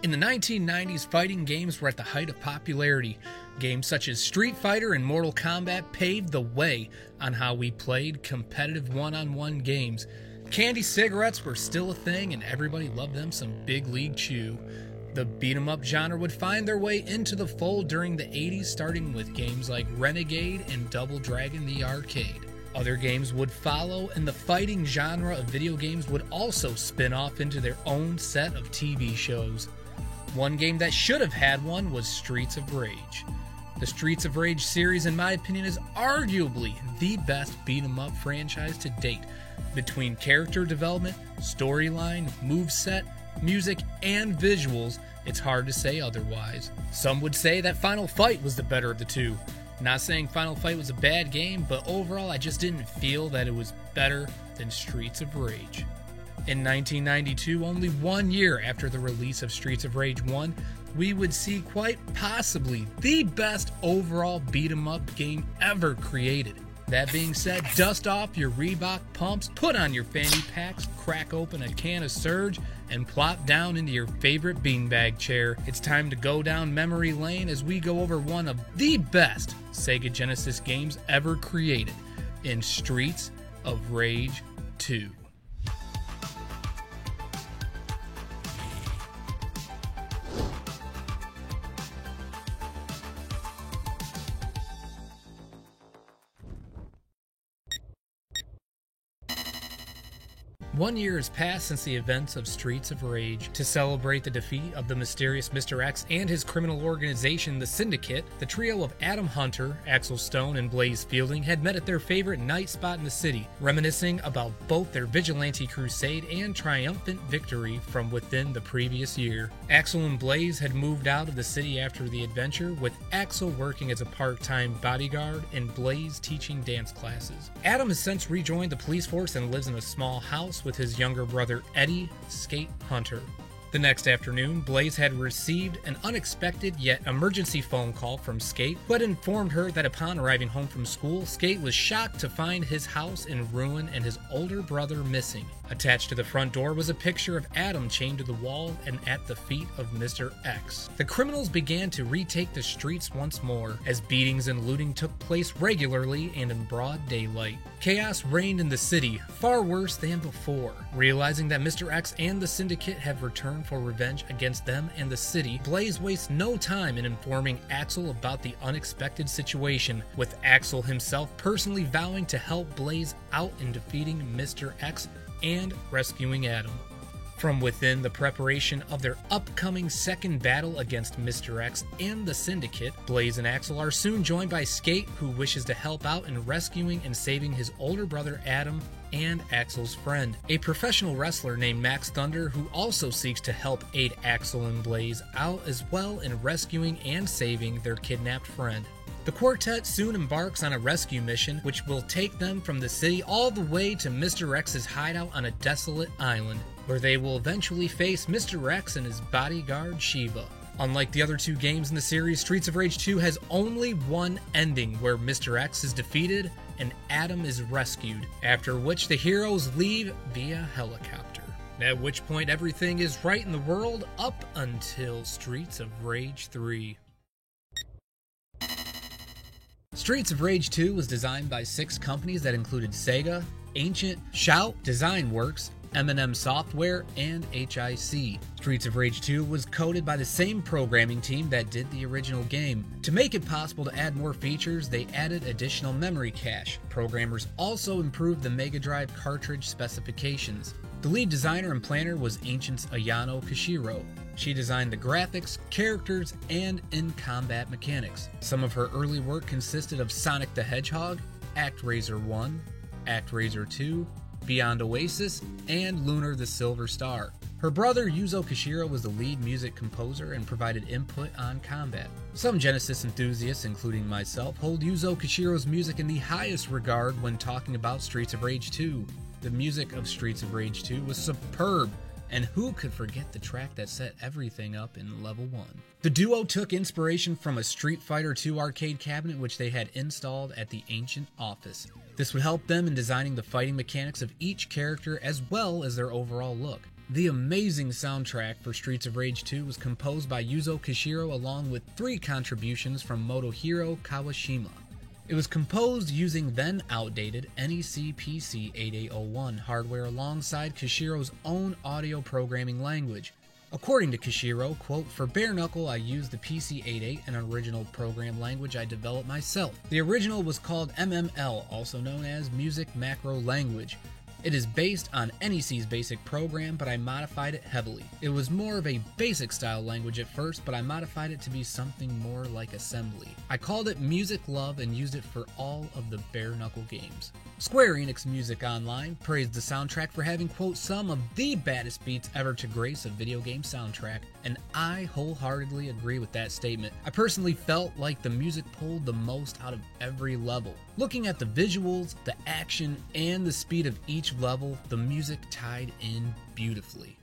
In the 1990s, fighting games were at the height of popularity. Games such as Street Fighter and Mortal Kombat paved the way on how we played competitive one-on-one games. Candy cigarettes were still a thing, and everybody loved them some Big League Chew. The beat-em-up genre would find their way into the fold during the 80s, starting with games like Renegade and Double Dragon the Arcade. Other games would follow, and the fighting genre of video games would also spin off into their own set of TV shows. One game that should have had one was Streets of Rage. The Streets of Rage series, in my opinion, is arguably the best beat-em-up franchise to date. Between character development, storyline, moveset, music, and visuals, it's hard to say otherwise. Some would say that Final Fight was the better of the two. Not saying Final Fight was a bad game, but overall I just didn't feel that it was better than Streets of Rage. In 1992, only 1 year after the release of Streets of Rage 1, we would see quite possibly the best overall beat-em-up game ever created. That being said, dust off your Reebok pumps, put on your fanny packs, crack open a can of Surge, and plop down into your favorite beanbag chair. It's time to go down memory lane as we go over one of the best Sega Genesis games ever created in Streets of Rage 2. One year has passed since the events of Streets of Rage. To celebrate the defeat of the mysterious Mr. X and his criminal organization, the Syndicate, the trio of Adam Hunter, Axel Stone, and Blaze Fielding had met at their favorite night spot in the city, reminiscing about both their vigilante crusade and triumphant victory from within the previous year. Axel and Blaze had moved out of the city after the adventure, with Axel working as a part-time bodyguard and Blaze teaching dance classes. Adam has since rejoined the police force and lives in a small house with his younger brother Eddie, Skate Hunter. The next afternoon, Blaze had received an unexpected yet emergency phone call from Skate, who had informed her that upon arriving home from school, Skate was shocked to find his house in ruin and his older brother missing. Attached to the front door was a picture of Adam chained to the wall and at the feet of Mr. X. The criminals began to retake the streets once more, as beatings and looting took place regularly and in broad daylight. Chaos reigned in the city, far worse than before. Realizing that Mr. X and the Syndicate have returned for revenge against them and the city, Blaze wastes no time in informing Axel about the unexpected situation, with Axel himself personally vowing to help Blaze out in defeating Mr. X and rescuing Adam. From within the preparation of their upcoming second battle against Mr. X and the Syndicate, Blaze and Axel are soon joined by Skate, who wishes to help out in rescuing and saving his older brother Adam and Axel's friend, a professional wrestler named Max Thunder, who also seeks to help aid Axel and Blaze out as well in rescuing and saving their kidnapped friend. The quartet soon embarks on a rescue mission, which will take them from the city all the way to Mr. X's hideout on a desolate island, where they will eventually face Mr. X and his bodyguard Shiva. Unlike the other two games in the series, Streets of Rage 2 has only one ending, where Mr. X is defeated and Adam is rescued, after which the heroes leave via helicopter. At which point everything is right in the world up until Streets of Rage 3. Streets of Rage 2 was designed by 6 companies that included Sega, Ancient, Shout, DesignWorks, M&M Software, and HIC. Streets of Rage 2 was coded by the same programming team that did the original game. To make it possible to add more features, they added additional memory cache. Programmers also improved the Mega Drive cartridge specifications. The lead designer and planner was Ancient's Ayano Kishiro. She designed the graphics, characters, and in-combat mechanics. Some of her early work consisted of Sonic the Hedgehog, ActRaiser 1, ActRaiser 2, Beyond Oasis, and Lunar the Silver Star. Her brother Yuzo Koshiro was the lead music composer and provided input on combat. Some Genesis enthusiasts, including myself, hold Yuzo Koshiro's music in the highest regard when talking about Streets of Rage 2. The music of Streets of Rage 2 was superb, and who could forget the track that set everything up in Level 1? The duo took inspiration from a Street Fighter II arcade cabinet which they had installed at the Ancient office. This would help them in designing the fighting mechanics of each character as well as their overall look. The amazing soundtrack for Streets of Rage 2 was composed by Yuzo Koshiro along with 3 contributions from Motohiro Kawashima. It was composed using then outdated NEC PC 8801 hardware alongside Koshiro's own audio programming language. According to Koshiro, quote, "For Bare Knuckle, I used the PC-88, an original program language I developed myself. The original was called MML, also known as Music Macro Language. It is based on NEC's basic program, but I modified it heavily. It was more of a basic style language at first, but I modified it to be something more like assembly. I called it Music Love and used it for all of the Bare Knuckle games." Square Enix Music Online praised the soundtrack for having, quote, "some of the baddest beats ever to grace a video game soundtrack," and I wholeheartedly agree with that statement. I personally felt like the music pulled the most out of every level. Looking at the visuals, the action, and the speed of each level, the music tied in beautifully.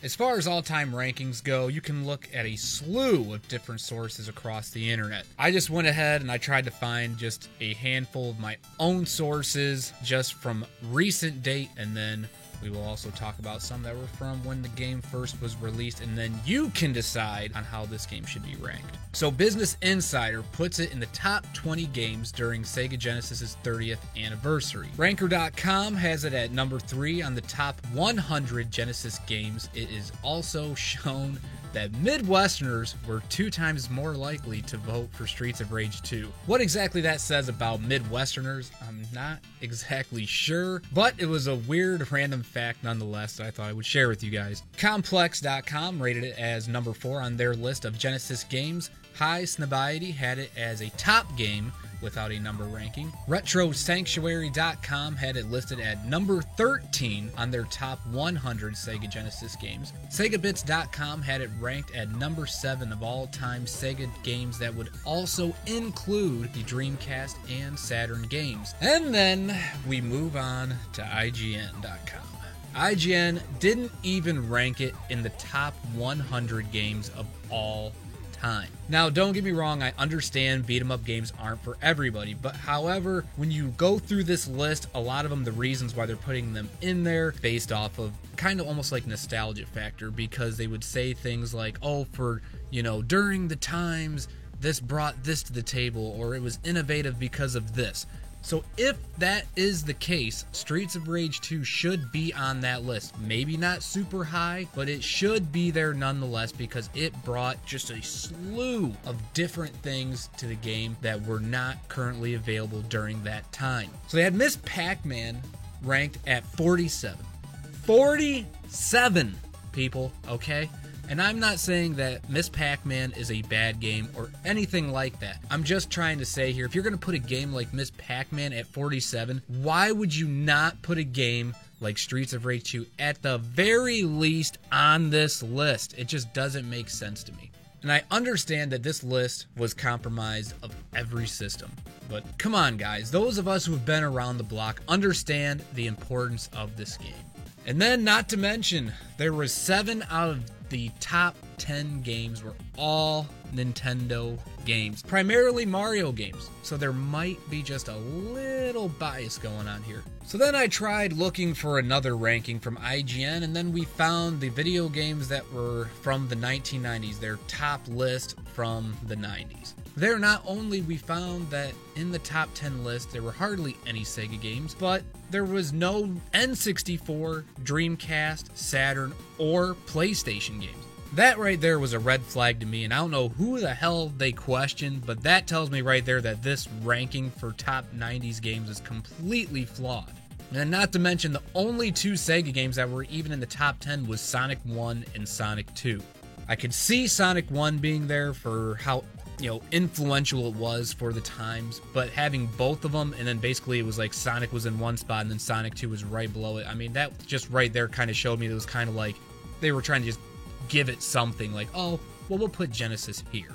As far as all-time rankings go, you can look at a slew of different sources across the internet. I just went ahead and I tried to find just a handful of my own sources just from recent date, and then we will also talk about some that were from when the game first was released, and then you can decide on how this game should be ranked. So Business Insider puts it in the top 20 games during Sega Genesis' 30th anniversary. Ranker.com has it at number 3 on the top 100 Genesis games. It is also shown that Midwesterners were 2 times more likely to vote for Streets of Rage 2. What exactly that says about Midwesterners, I'm not exactly sure, but it was a weird random fact nonetheless that I thought I would share with you guys. Complex.com rated it as number 4 on their list of Genesis games. High Snobiety had it as a top game without a number ranking. RetroSanctuary.com had it listed at number 13 on their top 100 Sega Genesis games. SegaBits.com had it ranked at number 7 of all-time Sega games that would also include the Dreamcast and Saturn games. And then we move on to IGN.com. IGN didn't even rank it in the top 100 games of all time. Now, don't get me wrong, I understand beat 'em up games aren't for everybody, but however, when you go through this list, a lot of them, the reasons why they're putting them in there based off of kind of almost like nostalgia factor, because they would say things like, oh, for, during the times, this brought this to the table, or it was innovative because of this. So if that is the case, Streets of Rage 2 should be on that list. Maybe not super high, but it should be there nonetheless because it brought just a slew of different things to the game that were not currently available during that time. So they had Miss Pac-Man ranked at 47. 47, people, okay? And I'm not saying that Miss Pac-Man is a bad game or anything like that. I'm just trying to say here, if you're going to put a game like Miss Pac-Man at 47, why would you not put a game like Streets of Rage 2 at the very least on this list? It just doesn't make sense to me. And I understand that this list was compromised of every system. But come on, guys. Those of us who have been around the block understand the importance of this game. And then, not to mention, there were 7 out of the top 10 games were all Nintendo games, primarily Mario games, so there might be just a little bias going on here. So then I tried looking for another ranking from IGN, and then we found the video games that were from the 1990s, their top list from the 90s. There, not only we found that in the top 10 list there were hardly any Sega games, but there was no N64, Dreamcast, Saturn, or PlayStation games. That right there was a red flag to me, and I don't know who the hell they questioned, but that tells me right there that this ranking for top 90s games is completely flawed. And not to mention, the only 2 Sega games that were even in the top 10 was Sonic 1 and Sonic 2. I could see Sonic 1 being there for how influential it was for the times, but having both of them, and then basically it was like Sonic was in one spot and then Sonic 2 was right below it. I mean, that just right there kind of showed me that it was kind of like they were trying to just give it something like, oh, well, we'll put Genesis here.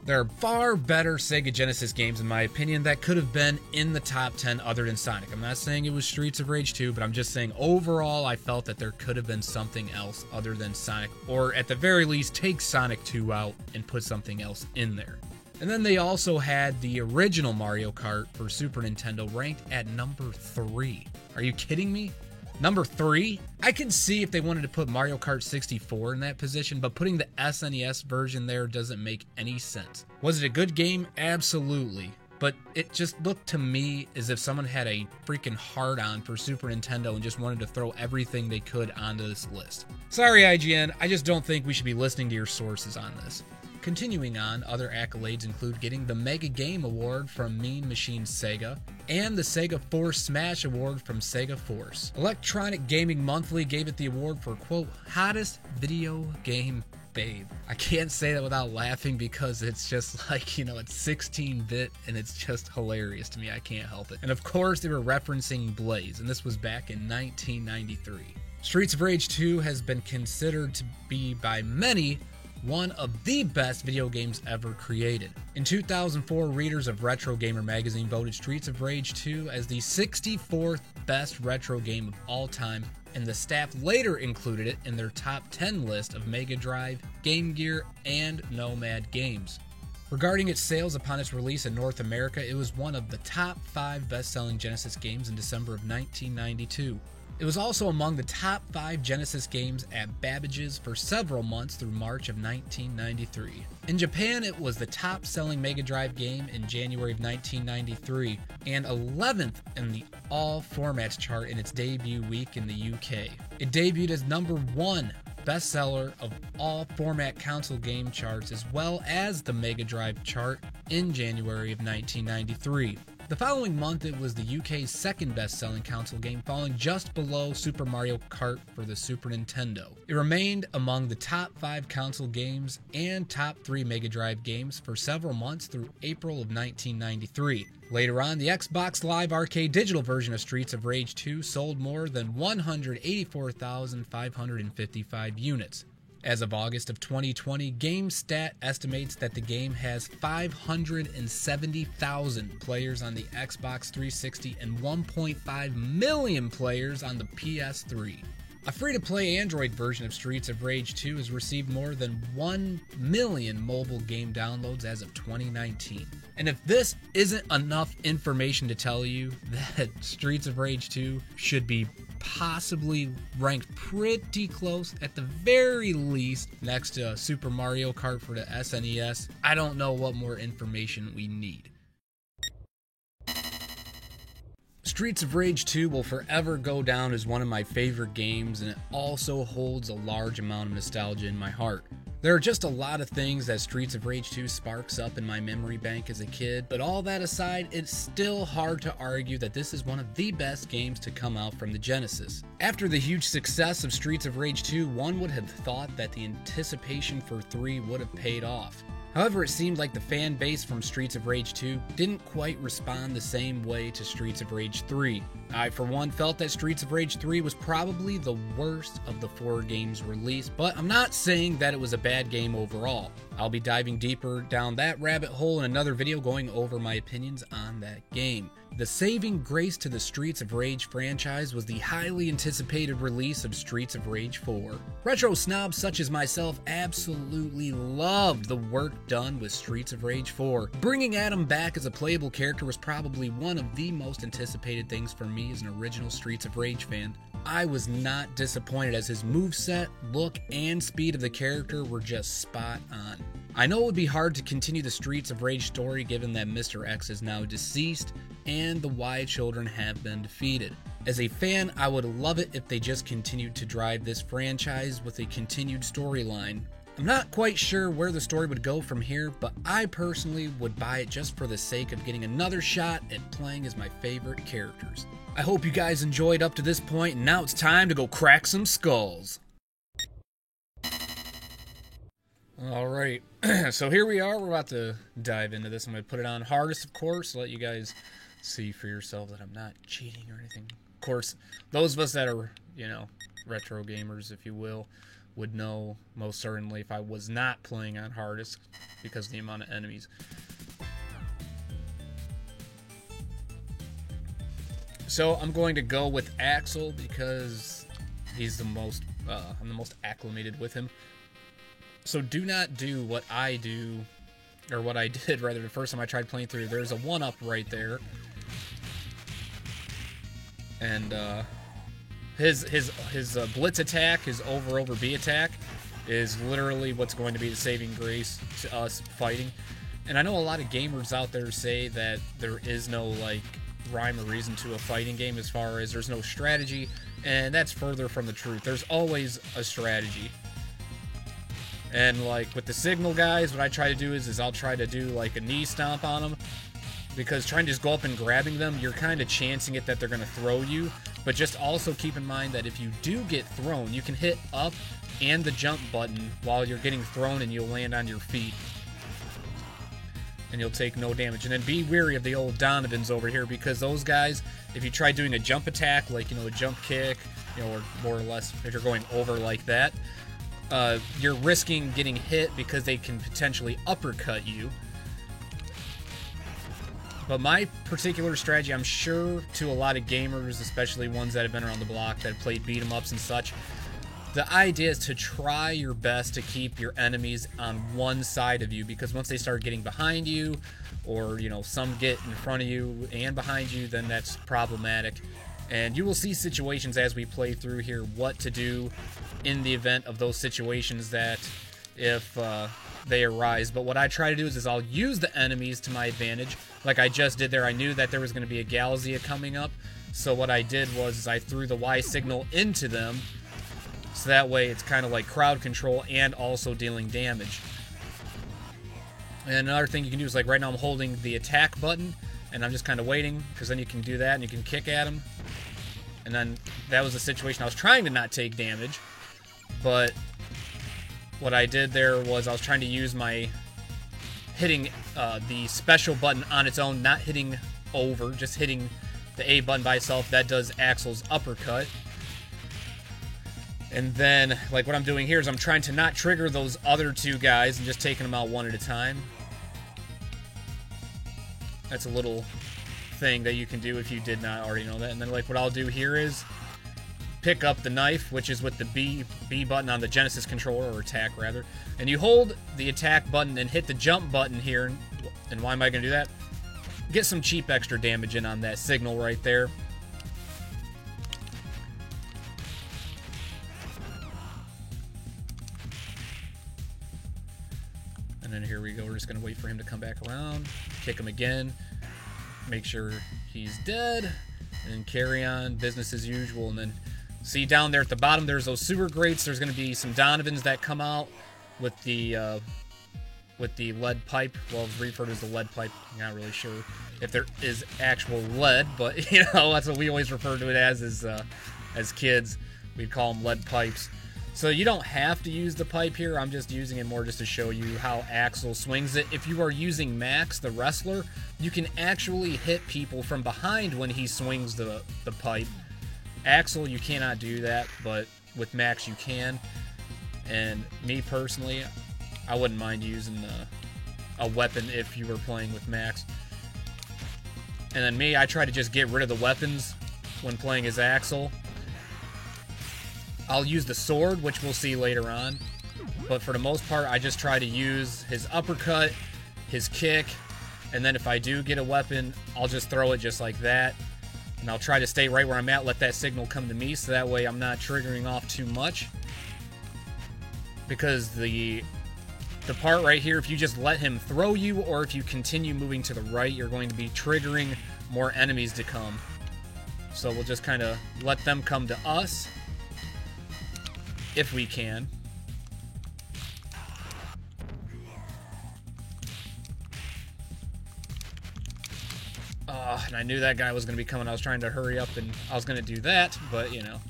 There are far better Sega Genesis games, in my opinion, that could have been in the top 10 other than Sonic. I'm not saying it was Streets of Rage 2, but I'm just saying overall I felt that there could have been something else other than Sonic, or at the very least take Sonic 2 out and put something else in there. And then they also had the original Mario Kart for Super Nintendo ranked at number 3. Are you kidding me? Number 3, I can see if they wanted to put Mario Kart 64 in that position, but putting the SNES version there doesn't make any sense. Was it a good game? Absolutely. But it just looked to me as if someone had a freaking hard-on for Super Nintendo and just wanted to throw everything they could onto this list. Sorry, IGN, I just don't think we should be listening to your sources on this. Continuing on, other accolades include getting the Mega Game Award from Mean Machine Sega and the Sega Force Smash Award from Sega Force. Electronic Gaming Monthly gave it the award for, quote, hottest video game babe. I can't say that without laughing because it's just like, you know, it's 16-bit and it's just hilarious to me. I can't help it. And of course, they were referencing Blaze, and this was back in 1993. Streets of Rage 2 has been considered to be by many one of the best video games ever created. In 2004, readers of Retro Gamer magazine voted Streets of Rage 2 as the 64th best retro game of all time, and the staff later included it in their top 10 list of Mega Drive, Game Gear, and Nomad games. Regarding its sales upon its release in North America, it was one of the top 5 best-selling Genesis games in December of 1992. It was also among the top 5 Genesis games at Babbage's for several months through March of 1993. In Japan, it was the top-selling Mega Drive game in January of 1993 and 11th in the All Formats chart in its debut week in the UK. It debuted as number 1 bestseller of all format console game charts as well as the Mega Drive chart in January of 1993. The following month, it was the UK's second best-selling console game, falling just below Super Mario Kart for the Super Nintendo. It remained among the top 5 console games and top 3 Mega Drive games for several months through April of 1993. Later on, the Xbox Live Arcade digital version of Streets of Rage 2 sold more than 184,555 units. As of August of 2020, GameStat estimates that the game has 570,000 players on the Xbox 360 and 1.5 million players on the PS3. A free-to-play Android version of Streets of Rage 2 has received more than 1 million mobile game downloads as of 2019. And if this isn't enough information to tell you that Streets of Rage 2 should be possibly ranked pretty close, at the very least, next to Super Mario Kart for the SNES, I don't know what more information we need. Streets of Rage 2 will forever go down as one of my favorite games, and it also holds a large amount of nostalgia in my heart. There are just a lot of things that Streets of Rage 2 sparks up in my memory bank as a kid, but all that aside, it's still hard to argue that this is one of the best games to come out from the Genesis. After the huge success of Streets of Rage 2, one would have thought that the anticipation for 3 would have paid off. However, it seemed like the fan base from Streets of Rage 2 didn't quite respond the same way to Streets of Rage 3. I, for one, felt that Streets of Rage 3 was probably the worst of the 4 games released, but I'm not saying that it was a bad game overall. I'll be diving deeper down that rabbit hole in another video going over my opinions on that game. The saving grace to the Streets of Rage franchise was the highly anticipated release of Streets of Rage 4. Retro snobs such as myself absolutely loved the work done with Streets of Rage 4. Bringing Adam back as a playable character was probably one of the most anticipated things for me as an original Streets of Rage fan. I was not disappointed as his moveset, look, and speed of the character were just spot on. I know it would be hard to continue the Streets of Rage story given that Mr. X is now deceased and the Y children have been defeated. As a fan, I would love it if they just continued to drive this franchise with a continued storyline. I'm not quite sure where the story would go from here, but I personally would buy it just for the sake of getting another shot at playing as my favorite characters. I hope you guys enjoyed up to this point, and now it's time to go crack some skulls. Alright, so here we are. We're about to dive into this. I'm going to put it on hardest, of course, to let you guys see for yourselves that I'm not cheating or anything. Of course, those of us that are, retro gamers, if you will, would know most certainly if I was not playing on hardest because of the amount of enemies. So I'm going to go with Axel because he's the most, I'm the most acclimated with him. So do not do what I do, or what I did rather the first time I tried playing through. There's a 1-up right there. And His blitz attack, his over B attack, is literally what's going to be the saving grace to us fighting. And I know a lot of gamers out there say that there is no like rhyme or reason to a fighting game as far as there's no strategy, and that's further from the truth. There's always a strategy. And like with the signal guys, what I try to do is I'll try to do like a knee stomp on them, because trying to just go up and grabbing them, you're kind of chancing it that they're going to throw you. But just also keep in mind that if you do get thrown, you can hit up and the jump button while you're getting thrown, and you'll land on your feet. And you'll take no damage. And then be wary of the old Donovans over here, because those guys, if you try doing a jump attack, like, you know, a jump kick, you know, or more or less if you're going over like that, you're risking getting hit because they can potentially uppercut you. But my particular strategy, I'm sure to a lot of gamers, especially ones that have been around the block, that have played beat-em-ups and such, the idea is to try your best to keep your enemies on one side of you, because once they start getting behind you, or, you know, some get in front of you and behind you, then that's problematic. And you will see situations as we play through here what to do in the event of those situations that if they arise. But what I try to do is I'll use the enemies to my advantage. Like I just did there, I knew that there was going to be a Galzia coming up, so what I did was I threw the Y signal into them, so that way it's kind of like crowd control and also dealing damage. And another thing you can do is, like right now I'm holding the attack button, and I'm just kind of waiting, because then you can do that and you can kick at them. And then that was a situation I was trying to not take damage, but what I did there was I was trying to use my hitting the special button on its own, not hitting over, just hitting the A button by itself. That does Axel's uppercut. And then, like what I'm doing here is I'm trying to not trigger those other two guys and just taking them out one at a time. That's a little thing that you can do if you did not already know that. And then like what I'll do here is pick up the knife, which is with the B button on the Genesis controller, or attack rather, and you hold the attack button and hit the jump button here. And why am I going to do that? Get some cheap extra damage in on that signal right there. And then here we go, we're just going to wait for him to come back around, kick him again, make sure he's dead, and carry on, business as usual. And then see down there at the bottom, there's those sewer grates. There's going to be some Donovans that come out with the lead pipe. Well, it's referred to as the lead pipe. I'm not really sure if there is actual lead, but you know, that's what we always refer to it as kids. We'd call them lead pipes. So you don't have to use the pipe here. I'm just using it more just to show you how Axel swings it. If you are using Max, the wrestler, you can actually hit people from behind when he swings the pipe. Axel, you cannot do that, but with Max you can. And me personally, I wouldn't mind using a weapon if you were playing with Max. And then me, I try to just get rid of the weapons when playing as Axel. I'll use the sword, which we'll see later on, but for the most part, I just try to use his uppercut, his kick, and then if I do get a weapon, I'll just throw it just like that, and I'll try to stay right where I'm at, let that signal come to me, so that way I'm not triggering off too much, because the part right here, if you just let him throw you, or if you continue moving to the right, you're going to be triggering more enemies to come. So we'll just kind of let them come to us, if we can. And I knew that guy was going to be coming. I was trying to hurry up, and I was going to do that, but, you know.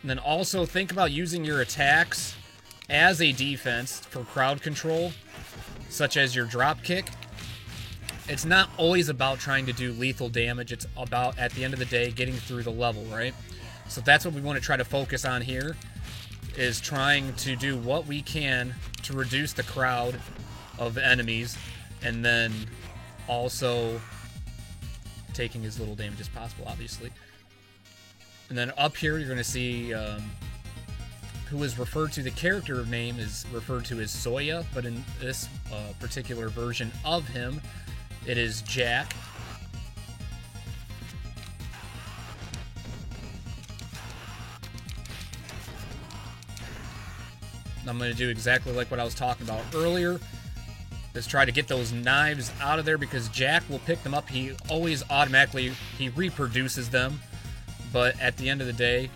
And then also think about using your attacks as a defense for crowd control, such as your drop kick. It's not always about trying to do lethal damage. It's about, at the end of the day, getting through the level, right? So that's what we want to try to focus on here, is trying to do what we can to reduce the crowd of enemies, and then also taking as little damage as possible, obviously. And then up here, you're going to see who is referred to, the character name is referred to as Soya, but in this particular version of him, it is Jack. I'm going to do exactly like what I was talking about earlier. Is try to get those knives out of there, because Jack will pick them up. He always automatically, he reproduces them. But at the end of the day,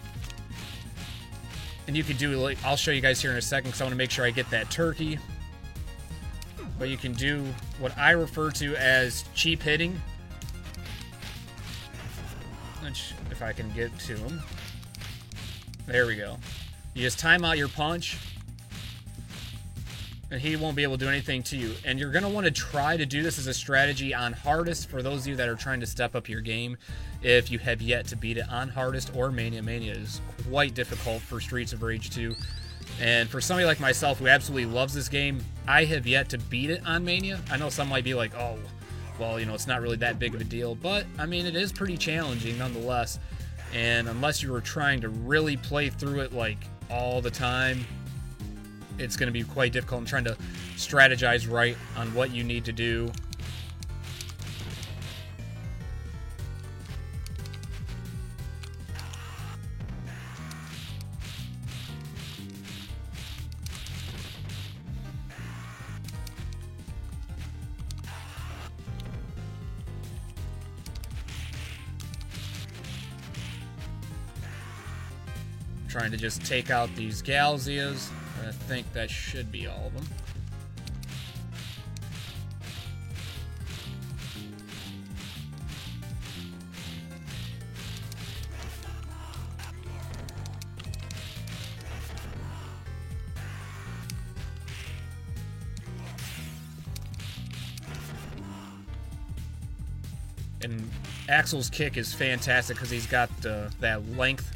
and you can do, like, I'll show you guys here in a second, because I want to make sure I get that turkey. But you can do what I refer to as cheap hitting. Which, if I can get to him. There we go. You just time out your punch, and he won't be able to do anything to you. And you're going to want to try to do this as a strategy on hardest for those of you that are trying to step up your game if you have yet to beat it on hardest or Mania. Mania is quite difficult for Streets of Rage 2. And for somebody like myself who absolutely loves this game, I have yet to beat it on Mania. I know some might be like, oh, well, you know, it's not really that big of a deal. But, I mean, it is pretty challenging nonetheless. And unless you were trying to really play through it, like, all the time, it's going to be quite difficult. I'm trying to strategize right on what you need to do. Trying to just take out these Galzias. I think that should be all of them. And Axel's kick is fantastic because he's got that length.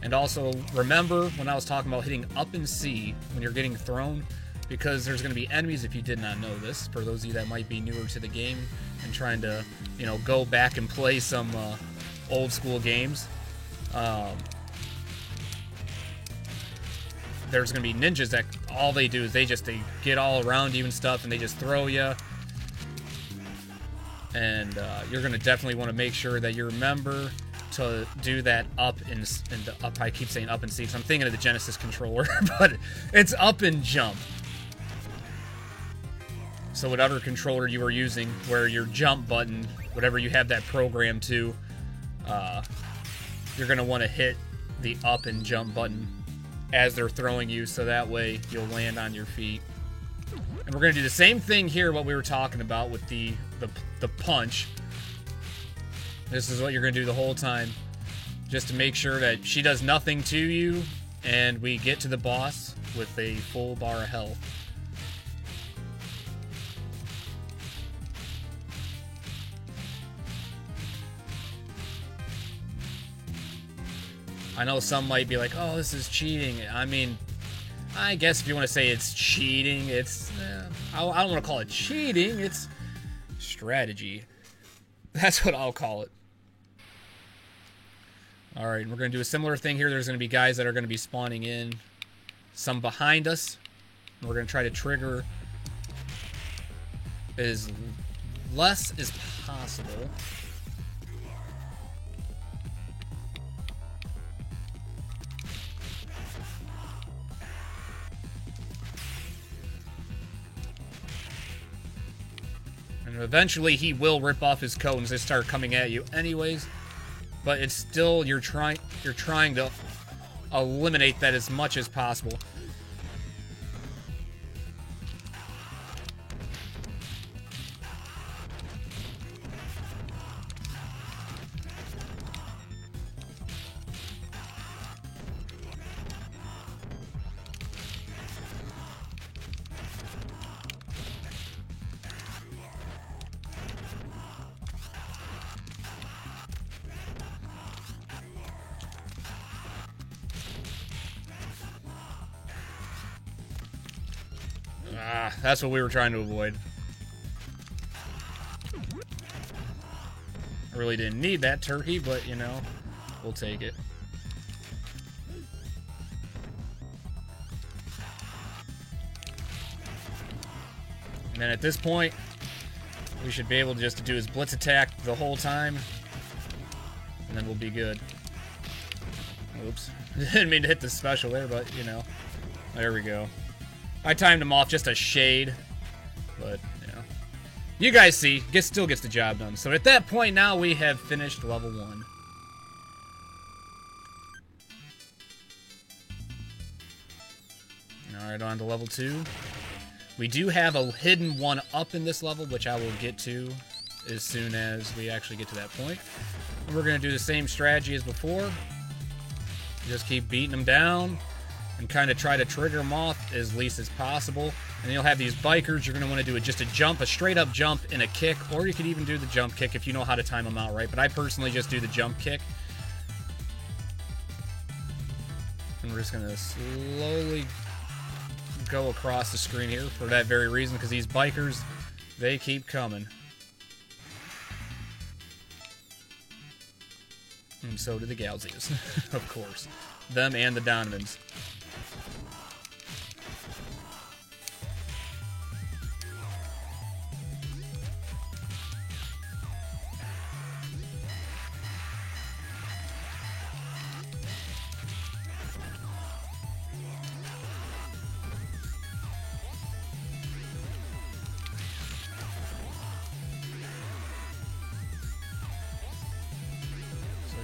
And also, remember when I was talking about hitting up and C when you're getting thrown, because there's going to be enemies, if you did not know this, for those of you that might be newer to the game and trying to, you know, go back and play some old school games. There's going to be ninjas that all they do is they get all around you and stuff, and they just throw you. And you're going to definitely want to make sure that you remember to do that up and up. I keep saying up and C because I'm thinking of the Genesis controller, but it's up and jump. So whatever controller you are using, where your jump button, whatever you have that program to, you're going to want to hit the up and jump button as they're throwing you, so that way you'll land on your feet. And we're going to do the same thing here, what we were talking about with the punch. This is what you're going to do the whole time, just to make sure that she does nothing to you, and we get to the boss with a full bar of health. I know some might be like, oh, this is cheating. I mean, I guess if you want to say it's cheating, it's... I don't want to call it cheating, it's strategy. That's what I'll call it. Alright, we're going to do a similar thing here. There's going to be guys that are going to be spawning in, some behind us. And we're going to try to trigger as less as possible. And eventually he will rip off his coat and just start coming at you anyways. But it's still, you're trying to eliminate that as much as possible. That's what we were trying to avoid. I really didn't need that turkey, but, you know, we'll take it. And then at this point, we should be able to just do his blitz attack the whole time. and then we'll be good. Oops. Didn't mean to hit the special there, but, you know. There we go. I timed him off just a shade, but, you know. You guys see, still gets the job done. So at that point now, we have finished level 1. Alright, on to level 2. We do have a hidden 1-up in this level, which I will get to as soon as we actually get to that point. And we're going to do the same strategy as before. Just keep beating them down and kind of try to trigger them off as least as possible. And you'll have these bikers. You're going to want to do just a jump, a straight-up jump and a kick, or you could even do the jump kick if you know how to time them out right. But I personally just do the jump kick. And we're just going to slowly go across the screen here for that very reason, because these bikers, they keep coming. And so do the Galsias, of course. Them and the Donovans.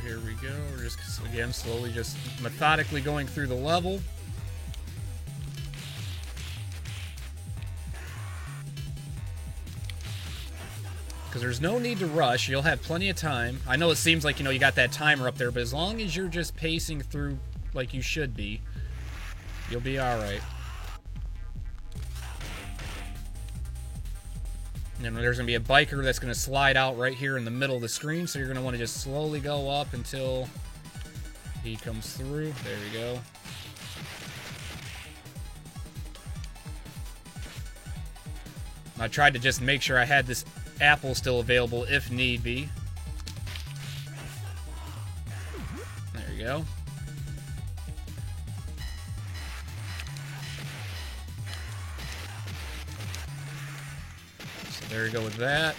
Here we go. We're just, again, slowly just methodically going through the level. Because there's no need to rush. You'll have plenty of time. I know it seems like, you know, you got that timer up there, but as long as you're just pacing through like you should be, you'll be alright. And there's going to be a biker that's going to slide out right here in the middle of the screen, so you're going to want to just slowly go up until he comes through. There we go. I tried to just make sure I had this apple still available if need be. There you go. There we go with that.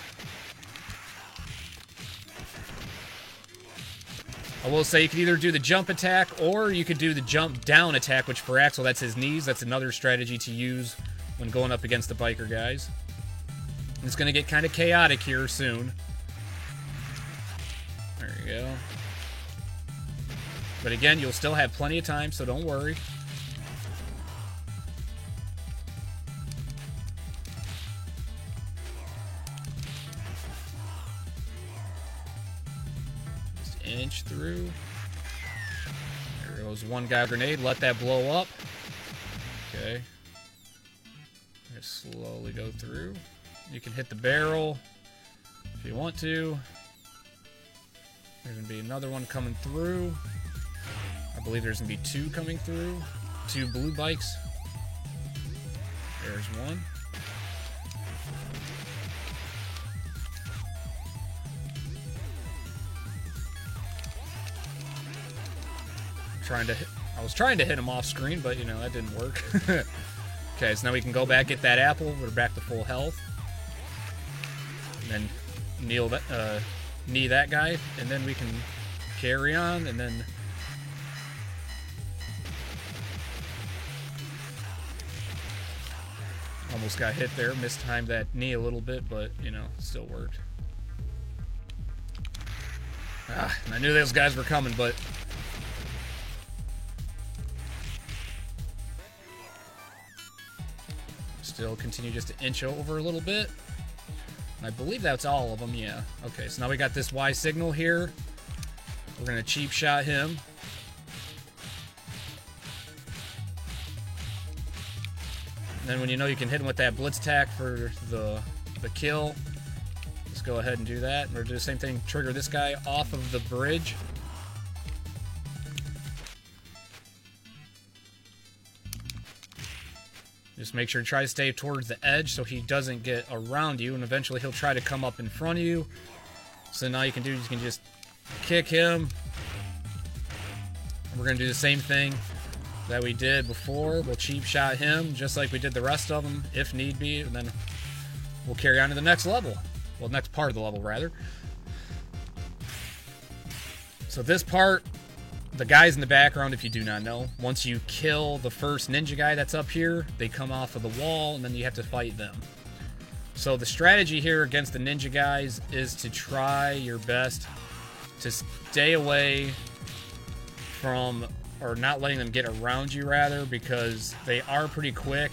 I will say you could either do the jump attack or you could do the jump down attack, which for Axel, that's his knees. That's another strategy to use when going up against the biker guys. It's going to get kind of chaotic here soon. There you go. But again, you'll still have plenty of time, so don't worry. Inch through. There goes one guy grenade. Let that blow up. Okay. Just slowly go through. You can hit the barrel if you want to. There's gonna be another one coming through. I believe there's gonna be 2 coming through. 2 blue bikes. There's one. I was trying to hit him off screen, but, you know, that didn't work. Okay, so now we can go back, get that apple. We're back to full health. And then knee that guy, and then we can carry on, and then... Almost got hit there. Mistimed that knee a little bit, but, you know, still worked. I knew those guys were coming, but... Still continue just to inch over a little bit. And I believe that's all of them, yeah. Okay, so now we got this Y signal here. We're going to cheap shot him. And then when you know you can hit him with that blitz attack for the kill, just go ahead and do that. And we'll do the same thing, trigger this guy off of the bridge. Just make sure to try to stay towards the edge so he doesn't get around you, and eventually he'll try to come up in front of you. So now you can just kick him. And we're going to do the same thing that we did before. We'll cheap shot him just like we did the rest of them, if need be, and then we'll carry on to the next level. Well, next part of the level, rather. So this part, the guys in the background, if you do not know, once you kill the first ninja guy that's up here, they come off of the wall, and then you have to fight them. So the strategy here against the ninja guys is to try your best to stay away from, or not letting them get around you, rather, because they are pretty quick.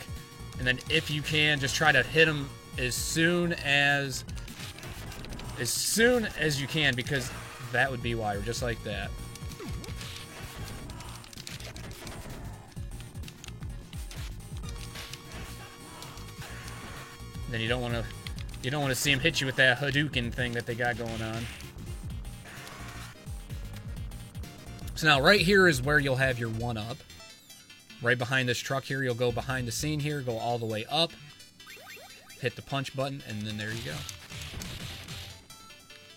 And then if you can, just try to hit them as soon as you can, because that would be wire, just like that. Then you don't want to see him hit you with that Hadouken thing that they got going on. So now right here is where you'll have your 1-up. Right behind this truck here, you'll go behind the scene here, go all the way up, hit the punch button, and then there you go.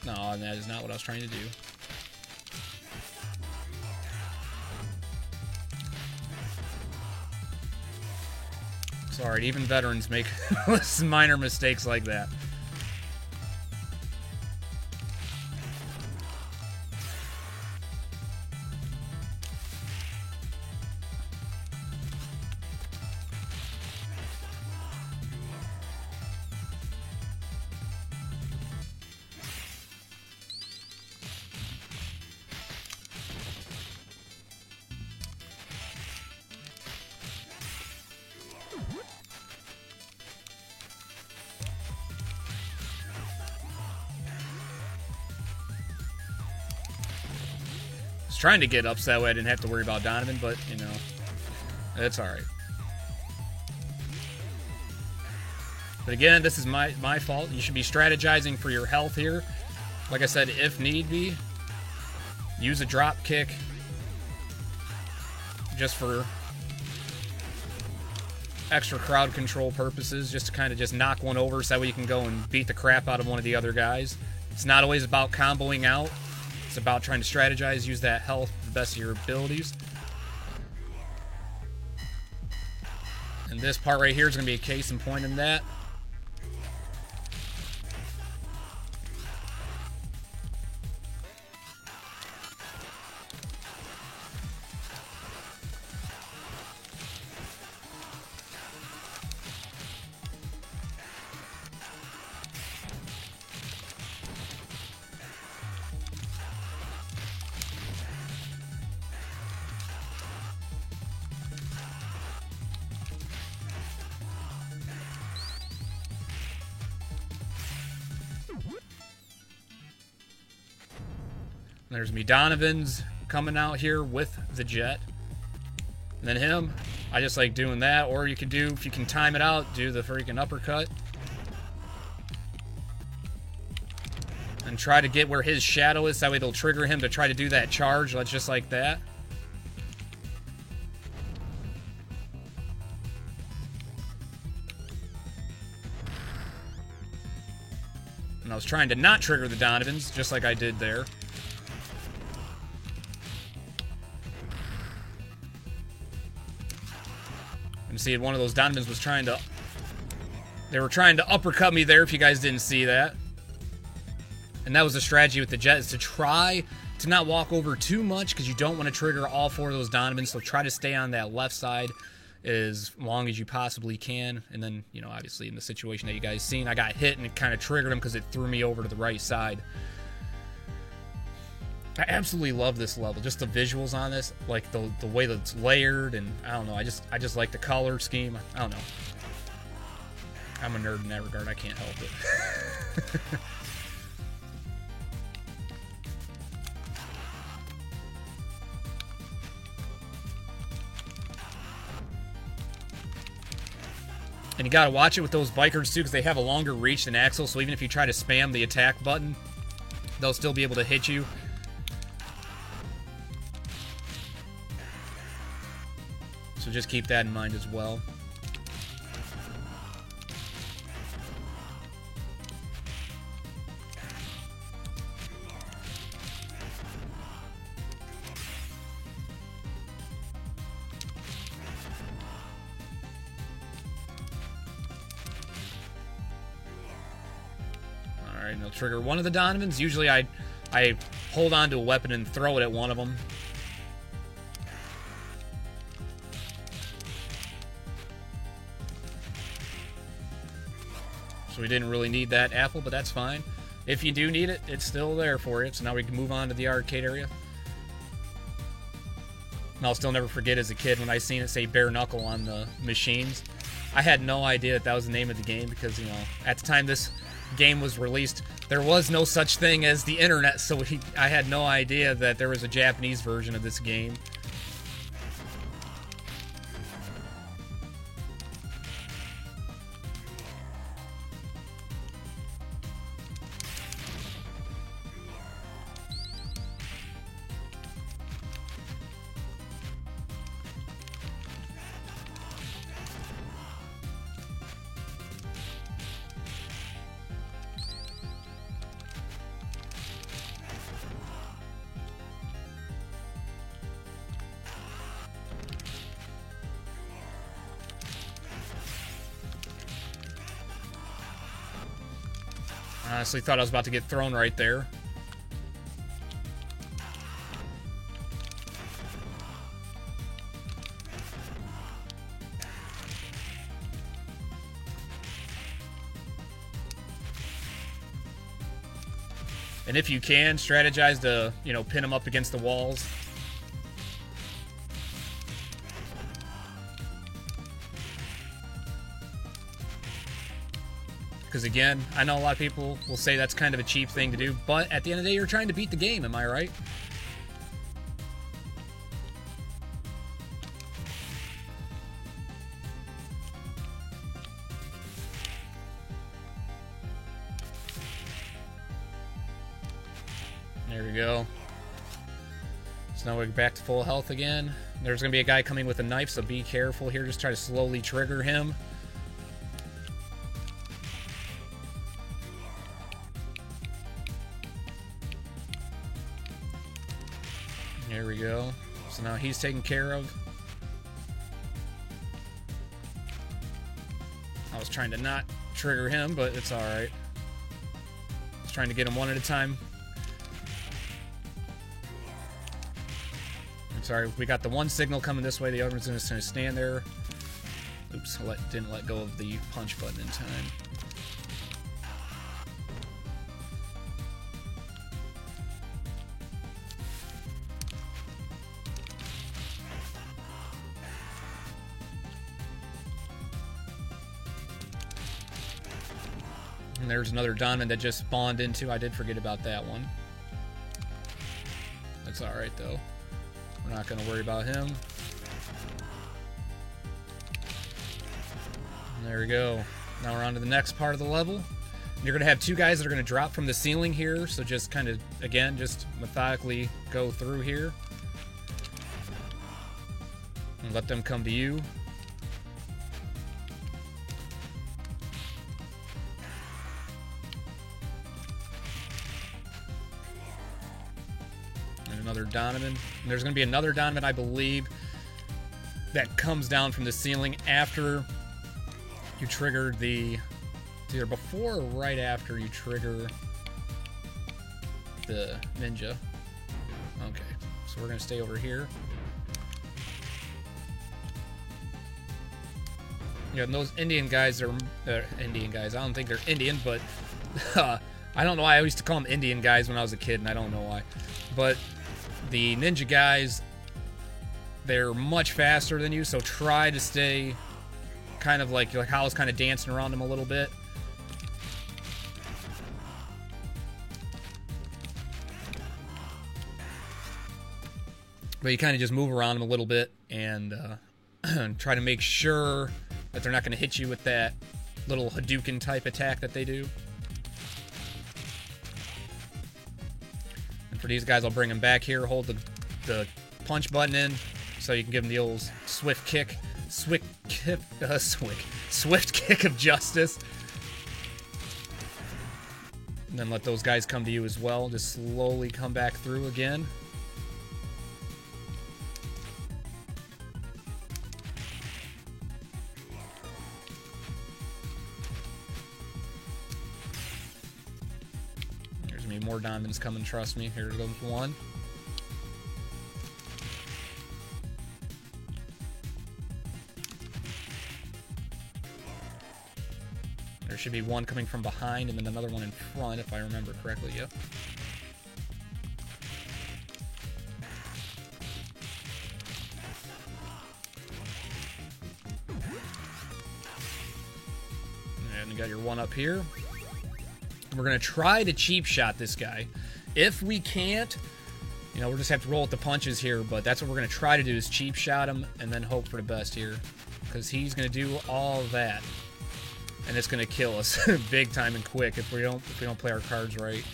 No, that is not what I was trying to do. Sorry, even veterans make minor mistakes like that. Trying to get ups that way I didn't have to worry about Donovan, but, you know, that's alright. But again, this is my fault. You should be strategizing for your health here. Like I said, if need be, use a drop kick just for extra crowd control purposes, just to kind of just knock one over so that way you can go and beat the crap out of one of the other guys. It's not always about comboing out. It's about trying to strategize, use that health to the best of your abilities. And this part right here is going to be a case in point in that. There's me, Donovan's coming out here with the jet. And then him, I just like doing that. Or you can do, if you can time it out, do the freaking uppercut. And try to get where his shadow is. That way they'll trigger him to try to do that charge. Just like that. And I was trying to not trigger the Donovans, just like I did there. And see, one of those Donovans was trying to... They were trying to uppercut me there, if you guys didn't see that. And that was the strategy with the jet, is to try to not walk over too much, because you don't want to trigger all 4 of those Donovans. So try to stay on that left side as long as you possibly can. And then, you know, obviously in the situation that you guys seen, I got hit and it kind of triggered him because it threw me over to the right side. I absolutely love this level. Just the visuals on this, like the way that it's layered, and I don't know, I just like the color scheme. I don't know. I'm a nerd in that regard. I can't help it. And you gotta watch it with those bikers too, because they have a longer reach than Axel, so even if you try to spam the attack button, they'll still be able to hit you. So just keep that in mind as well. Alright, and they'll trigger one of the Donovans. Usually I I hold on to a weapon and throw it at one of them. So we didn't really need that apple, but that's fine. If you do need it, it's still there for you. So now we can move on to the arcade area. And I'll still never forget as a kid when I seen it say bare knuckle on the machines. I had no idea that that was the name of the game because, you know, at the time this game was released, there was no such thing as the internet, so I had no idea that there was a Japanese version of this game. I honestly thought I was about to get thrown right there. And if you can, strategize to, you know, pin them up against the walls. Because again, I know a lot of people will say that's kind of a cheap thing to do, but at the end of the day, you're trying to beat the game, am I right? There we go. So now we're back to full health again. There's going to be a guy coming with a knife, so be careful here. Just try to slowly trigger him. There we go. So now he's taken care of. I was trying to not trigger him, but it's alright. I was trying to get him one at a time. I'm sorry, we got the one signal coming this way, the other one's just going to stand there. Oops, didn't let go of the punch button in time. And there's another diamond that just spawned into. I did forget about that one. That's alright, though. We're not going to worry about him. And there we go. Now we're on to the next part of the level. You're going to have two guys that are going to drop from the ceiling here. So just kind of, again, just methodically go through here. And let them come to you. Another Donovan. And there's going to be another Donovan, I believe, that comes down from the ceiling after you trigger the... It's either before or right after you trigger the ninja. Okay, so we're going to stay over here. Yeah, and those Indian guys are... Indian guys, I don't think they're Indian, but... I don't know why I used to call them Indian guys when I was a kid, and I don't know why. But... the ninja guys, they're much faster than you, so try to stay kind of like Hal's kind of dancing around them a little bit. But you kind of just move around them a little bit and try to make sure that they're not going to hit you with that little Hadouken type attack that they do. For these guys, I'll bring them back here, hold the punch button in, so you can give them the old swift kick of justice. And then let those guys come to you as well. Just slowly come back through again. There's gonna be more diamonds coming, trust me. Here goes one. There should be one coming from behind and then another one in front, if I remember correctly. Yep. And you got your one up here. We're going to try to cheap shot this guy. If we can't, you know, we'll just have to roll with the punches here, but that's what we're going to try to do, is cheap shot him and then hope for the best here. Because he's going to do all that. And it's going to kill us big time and quick if we don't play our cards right.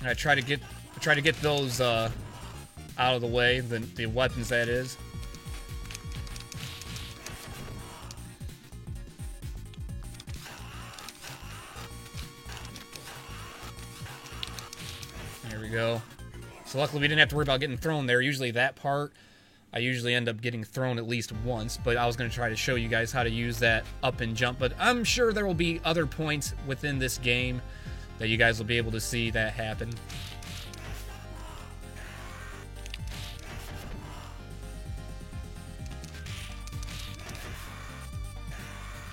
And I try to get those out of the way, the weapons that is. There we go. So luckily we didn't have to worry about getting thrown there. Usually that part, I usually end up getting thrown at least once, but I was going to try to show you guys how to use that up and jump, but I'm sure there will be other points within this game that you guys will be able to see that happen.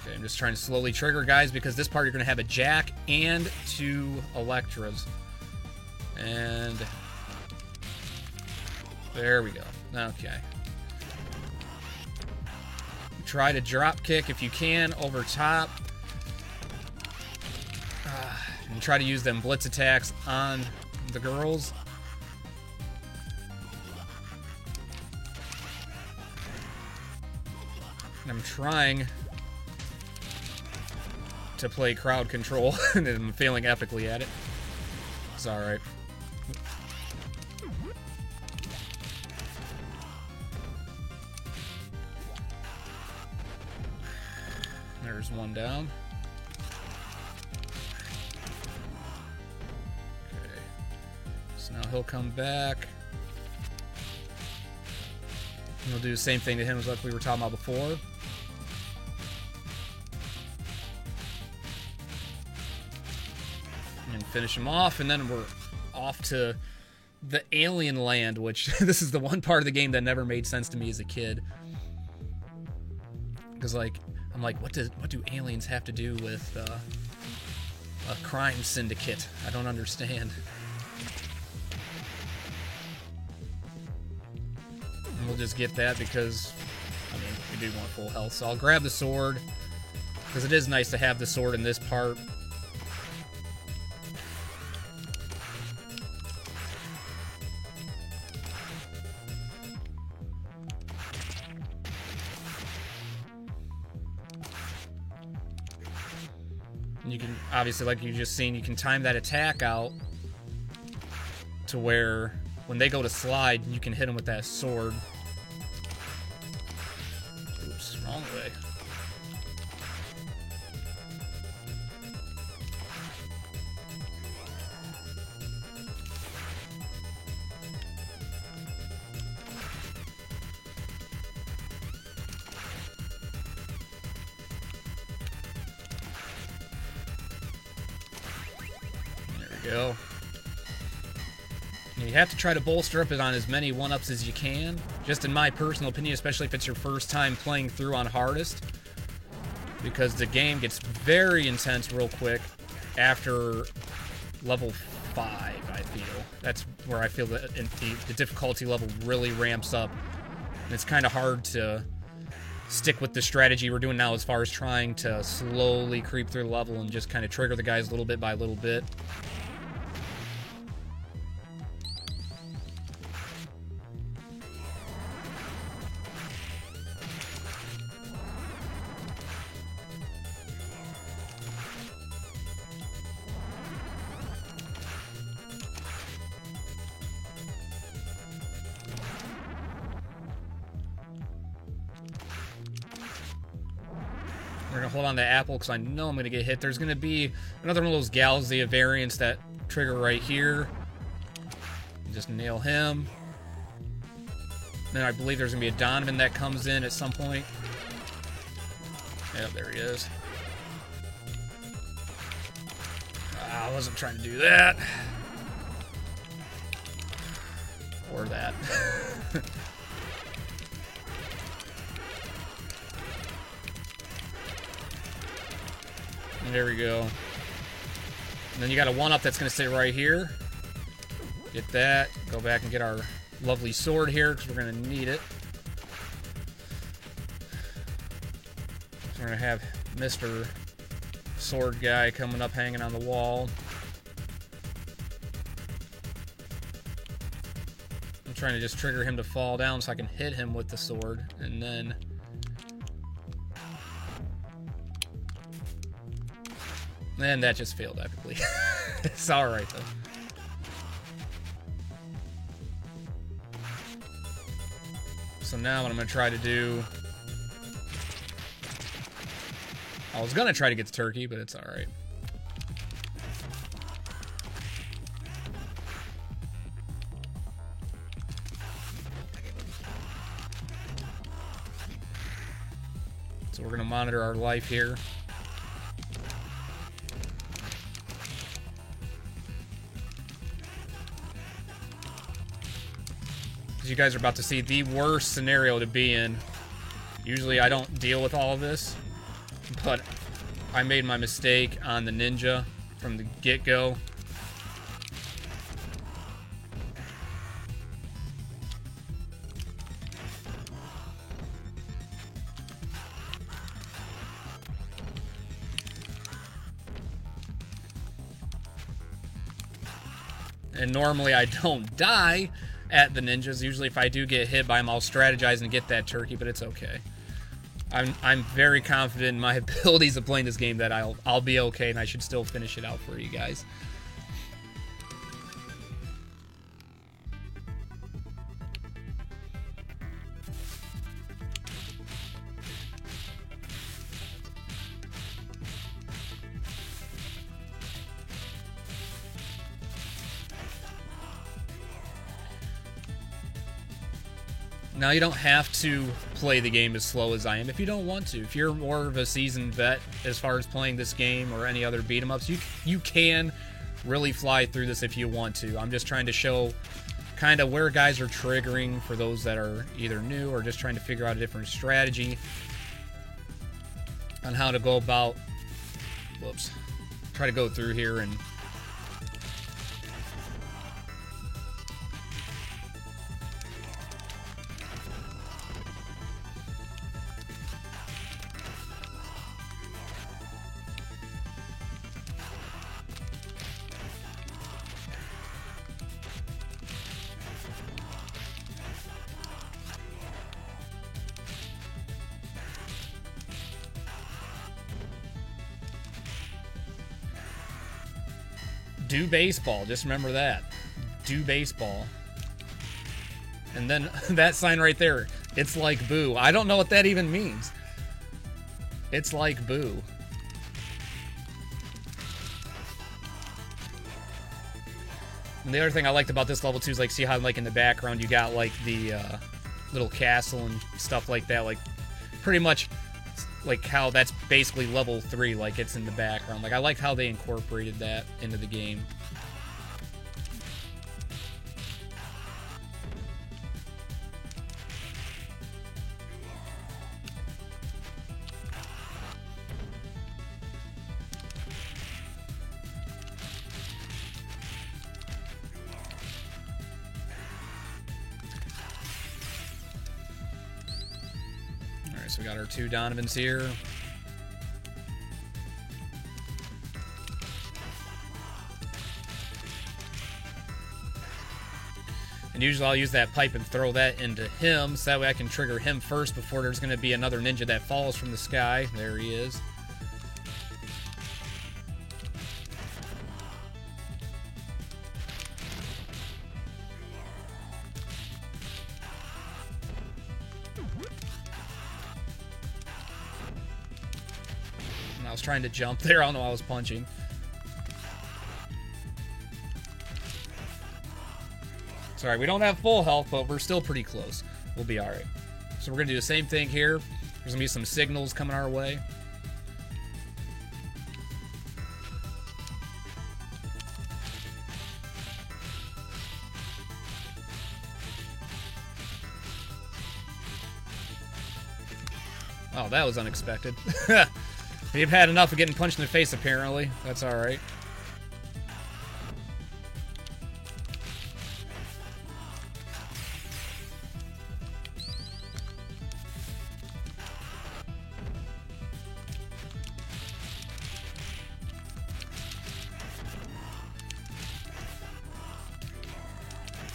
Okay, I'm just trying to slowly trigger, guys, because this part you're going to have a Jack and 2 Electras. And there we go. Okay. Try to drop kick if you can over top. And try to use them blitz attacks on the girls. And I'm trying to play crowd control, and I'm failing epically at it. It's alright. There's one down. So now he'll come back. And we'll do the same thing to him as like we were talking about before. And finish him off, and then we're off to the alien land, which this is the one part of the game that never made sense to me as a kid. Because like, I'm like, what do aliens have to do with a crime syndicate? I don't understand. And we'll just get that because, I mean, we do want full health. So I'll grab the sword, because it is nice to have the sword in this part. And you can, obviously, like you just seen, you can time that attack out to where when they go to slide, you can hit them with that sword. Oops, wrong way. Go. And you have to try to bolster up it on as many 1-ups as you can, just in my personal opinion, especially if it's your first time playing through on hardest, because the game gets very intense real quick after level 5, I feel. That's where I feel that the difficulty level really ramps up, and it's kind of hard to stick with the strategy we're doing now as far as trying to slowly creep through the level and just kind of trigger the guys little bit by little bit. We're going to hold on to Apple because I know I'm going to get hit. There's going to be another one of those Galzia variants that trigger right here. Just nail him. Then I believe there's going to be a Donovan that comes in at some point. Yep, there he is. I wasn't trying to do that. Or that. There we go. And then you got a 1-up that's going to sit right here. Get that. Go back and get our lovely sword here because we're going to need it. So we're going to have Mr. Sword guy coming up hanging on the wall. I'm trying to just trigger him to fall down so I can hit him with the sword. And then... And that just failed epically. It's alright, though. So now what I'm going to try to do... I was going to try to get the turkey, but it's alright. So we're going to monitor our life here. You guys are about to see the worst scenario to be in. Usually I don't deal with all of this, but I made my mistake on the ninja from the get-go. And normally I don't die at the ninjas. Usually if I do get hit by them, I'll strategize and get that turkey, but it's okay. I'm very confident in my abilities of playing this game that I'll be okay, and I should still finish it out for you guys. Now, you don't have to play the game as slow as I am if you don't want to. If you're more of a seasoned vet as far as playing this game or any other beat-em-ups, you can really fly through this if you want to. I'm just trying to show kind of where guys are triggering for those that are either new or just trying to figure out a different strategy on how to go about... Whoops. Try to go through here and... do baseball. Just remember that. Do baseball. And then that sign right there. It's like boo. I don't know what that even means. It's like boo. And the other thing I liked about this level too is like, see how like in the background you got like the little castle and stuff like that. Like pretty much like how that's basically level 3, like it's in the background. Like I like how they incorporated that into the game. So we got our 2 Donovans here. And usually I'll use that pipe and throw that into him, so that way I can trigger him first before there's going to be another ninja that falls from the sky. There he is. I was trying to jump there. I don't know why I was punching. Sorry, we don't have full health, but we're still pretty close. We'll be alright. So we're going to do the same thing here. There's going to be some signals coming our way. Oh, that was unexpected. We've had enough of getting punched in the face, apparently. That's alright.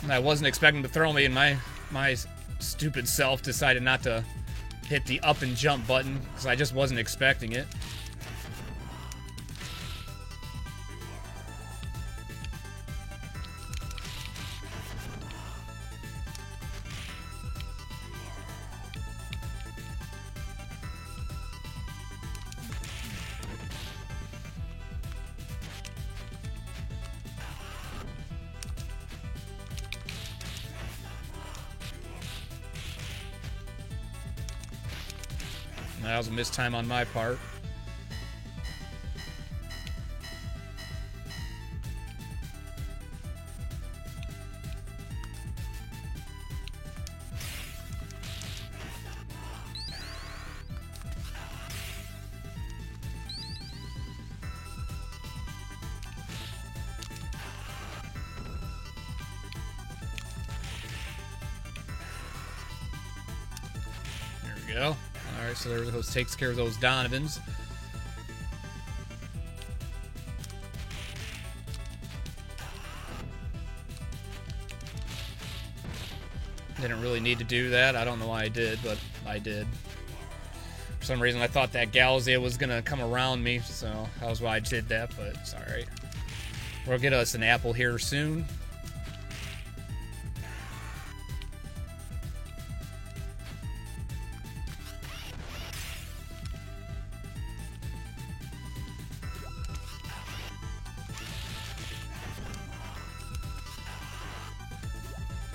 I wasn't expecting to throw me, and my stupid self decided not to hit the up and jump button, because I just wasn't expecting it. That was a missed time on my part. There we go. Alright, so there goes, takes care of those Donovans. Didn't really need to do that. I don't know why I did, but I did. For some reason, I thought that Galzia was going to come around me, so that was why I did that, but it's alright. We'll get us an apple here soon.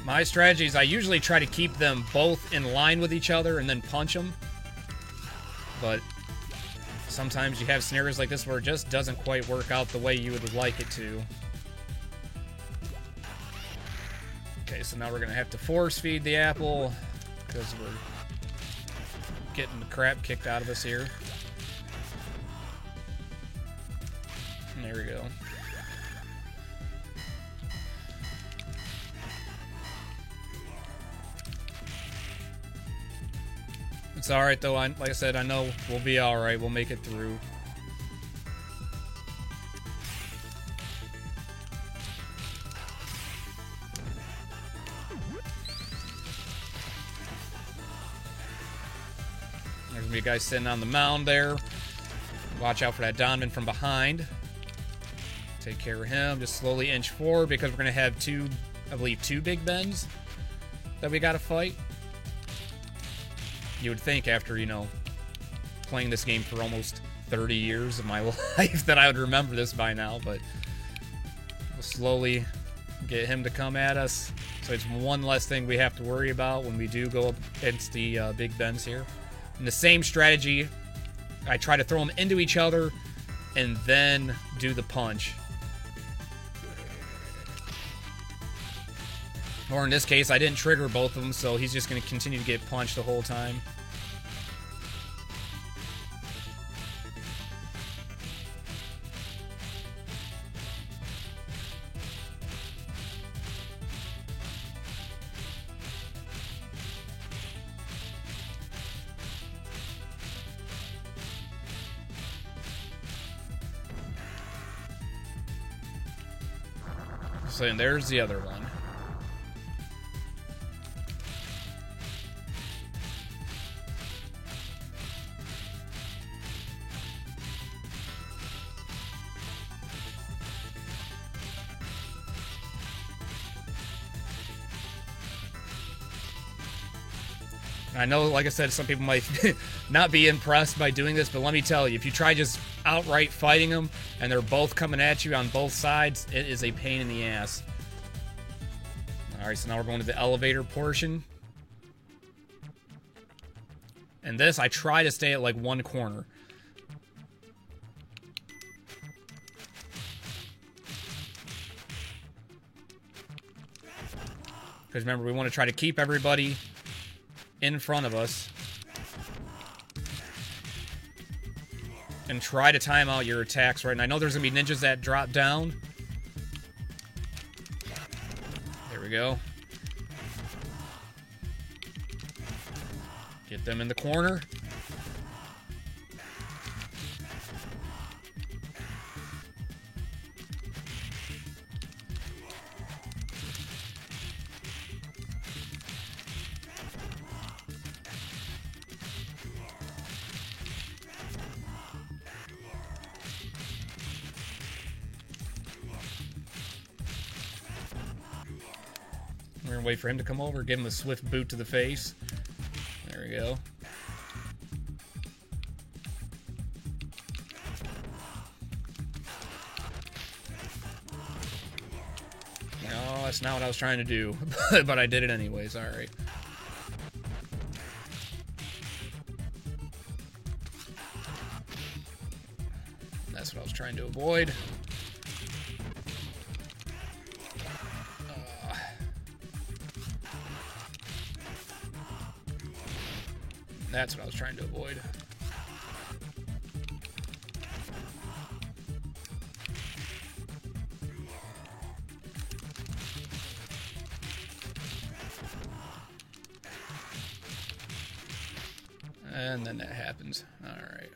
My strategy is I usually try to keep them both in line with each other and then punch them. But sometimes you have scenarios like this where it just doesn't quite work out the way you would like it to. Okay, so now we're going to have to force feed the apple because we're getting the crap kicked out of us here. And there we go. It's alright though, like I said, I know we'll be alright, we'll make it through. There's gonna be a guy sitting on the mound there. Watch out for that Donovan from behind. Take care of him, just slowly inch forward because we're gonna have I believe two Big Bens that we gotta fight. You would think after, you know, playing this game for almost 30 years of my life that I would remember this by now, but we'll slowly get him to come at us. So it's one less thing we have to worry about when we do go up against the Big Bens here. And the same strategy, I try to throw them into each other and then do the punch. Or in this case, I didn't trigger both of them, so he's just going to continue to get punched the whole time. So and there's the other one. I know, like I said, some people might not be impressed by doing this, but let me tell you, if you try just outright fighting them, and they're both coming at you on both sides, it is a pain in the ass. Alright, so now we're going to the elevator portion. And this, I try to stay at like one corner. Because remember, we want to try to keep everybody in front of us. And try to time out your attacks, right? And I know there's going to be ninjas that drop down. There we go. Get them in the corner. We're gonna wait for him to come over, give him a swift boot to the face. There we go. No, that's not what I was trying to do, but I did it anyways, alright. That's what I was trying to avoid. That's what I was trying to avoid. And then that happens. Alright.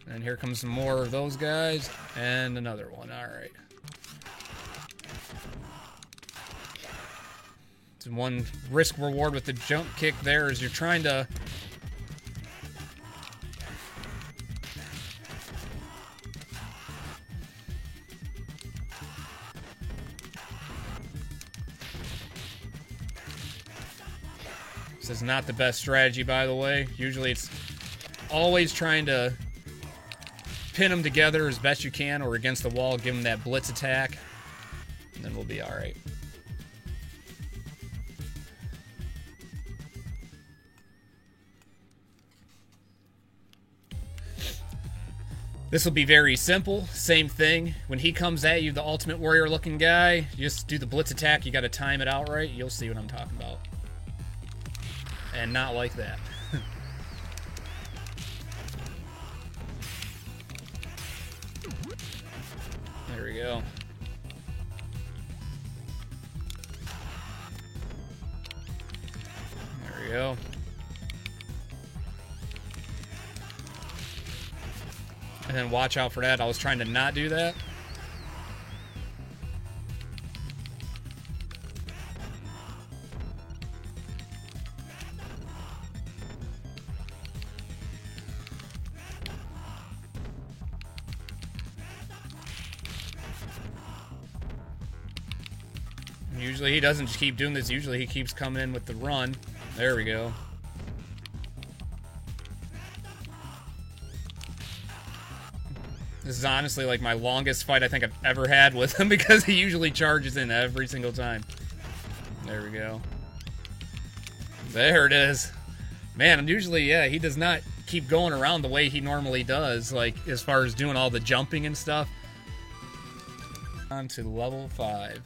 And here comes some more of those guys. And another one. Alright. One risk reward with the jump kick there is you're trying to this is not the best strategy, by the way. Usually it's always trying to pin them together as best you can or against the wall, give them that blitz attack, and then we'll be alright. This will be very simple. Same thing. When he comes at you, the Ultimate Warrior looking guy, you just do the blitz attack. You got to time it out right. You'll see what I'm talking about. And not like that. There we go. There we go. And then watch out for that. I was trying to not do that. Usually he doesn't just keep doing this. Usually he keeps coming in with the run. There we go. This is honestly like my longest fight I think I've ever had with him because he usually charges in every single time. There we go. There it is. Man, usually, yeah, he does not keep going around the way he normally does, like, as far as doing all the jumping and stuff. On to level 5.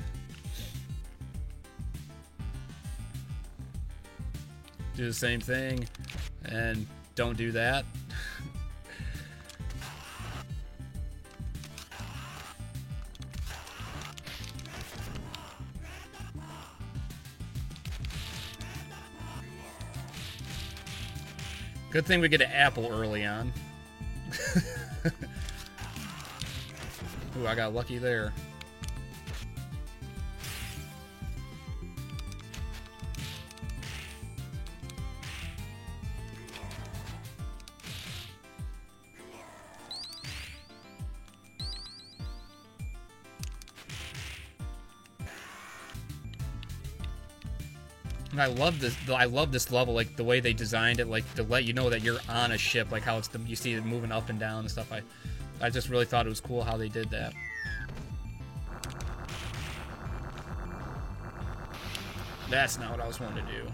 Do the same thing, and don't do that. Good thing we get an apple early on. Ooh, I got lucky there. I love this. I love this level, like the way they designed it, like to let you know that you're on a ship, like how it's you see it moving up and down and stuff. I just really thought it was cool how they did that. That's not what I was wanting to do.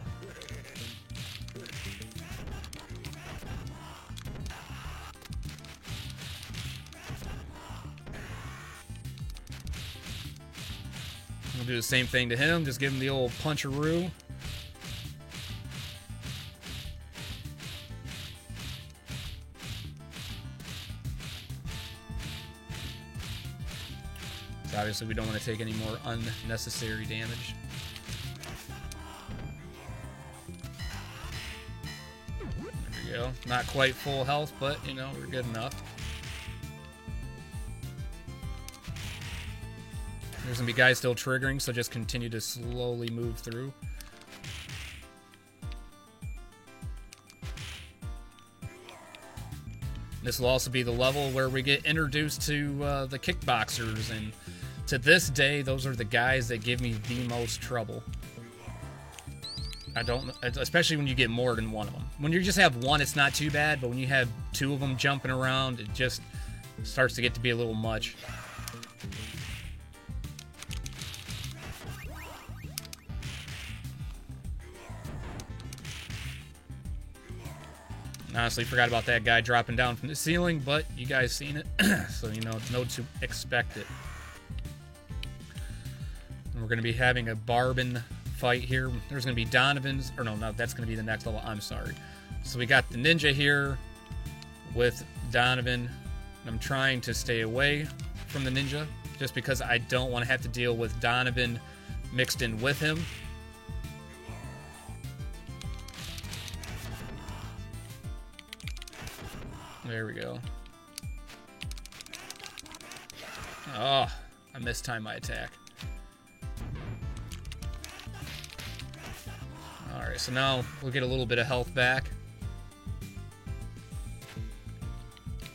We'll do the same thing to him. Just give him the old puncheroo. So obviously we don't want to take any more unnecessary damage. There we go. Not quite full health, but, you know, we're good enough. There's going to be guys still triggering, so just continue to slowly move through. This will also be the level where we get introduced to the kickboxers, and to this day, those are the guys that give me the most trouble. I don't, especially when you get more than one of them. When you just have one, it's not too bad, but when you have two of them jumping around, it just starts to get to be a little much. Honestly, forgot about that guy dropping down from the ceiling, but you guys seen it, so you know to expect it. And we're going to be having a Barbin fight here. There's going to be Donovan's, or no, that's going to be the next level. I'm sorry. So we got the ninja here with Donovan. I'm trying to stay away from the ninja just because I don't want to have to deal with Donovan mixed in with him. There we go. Oh, I mistimed my attack. Alright, so now we'll get a little bit of health back.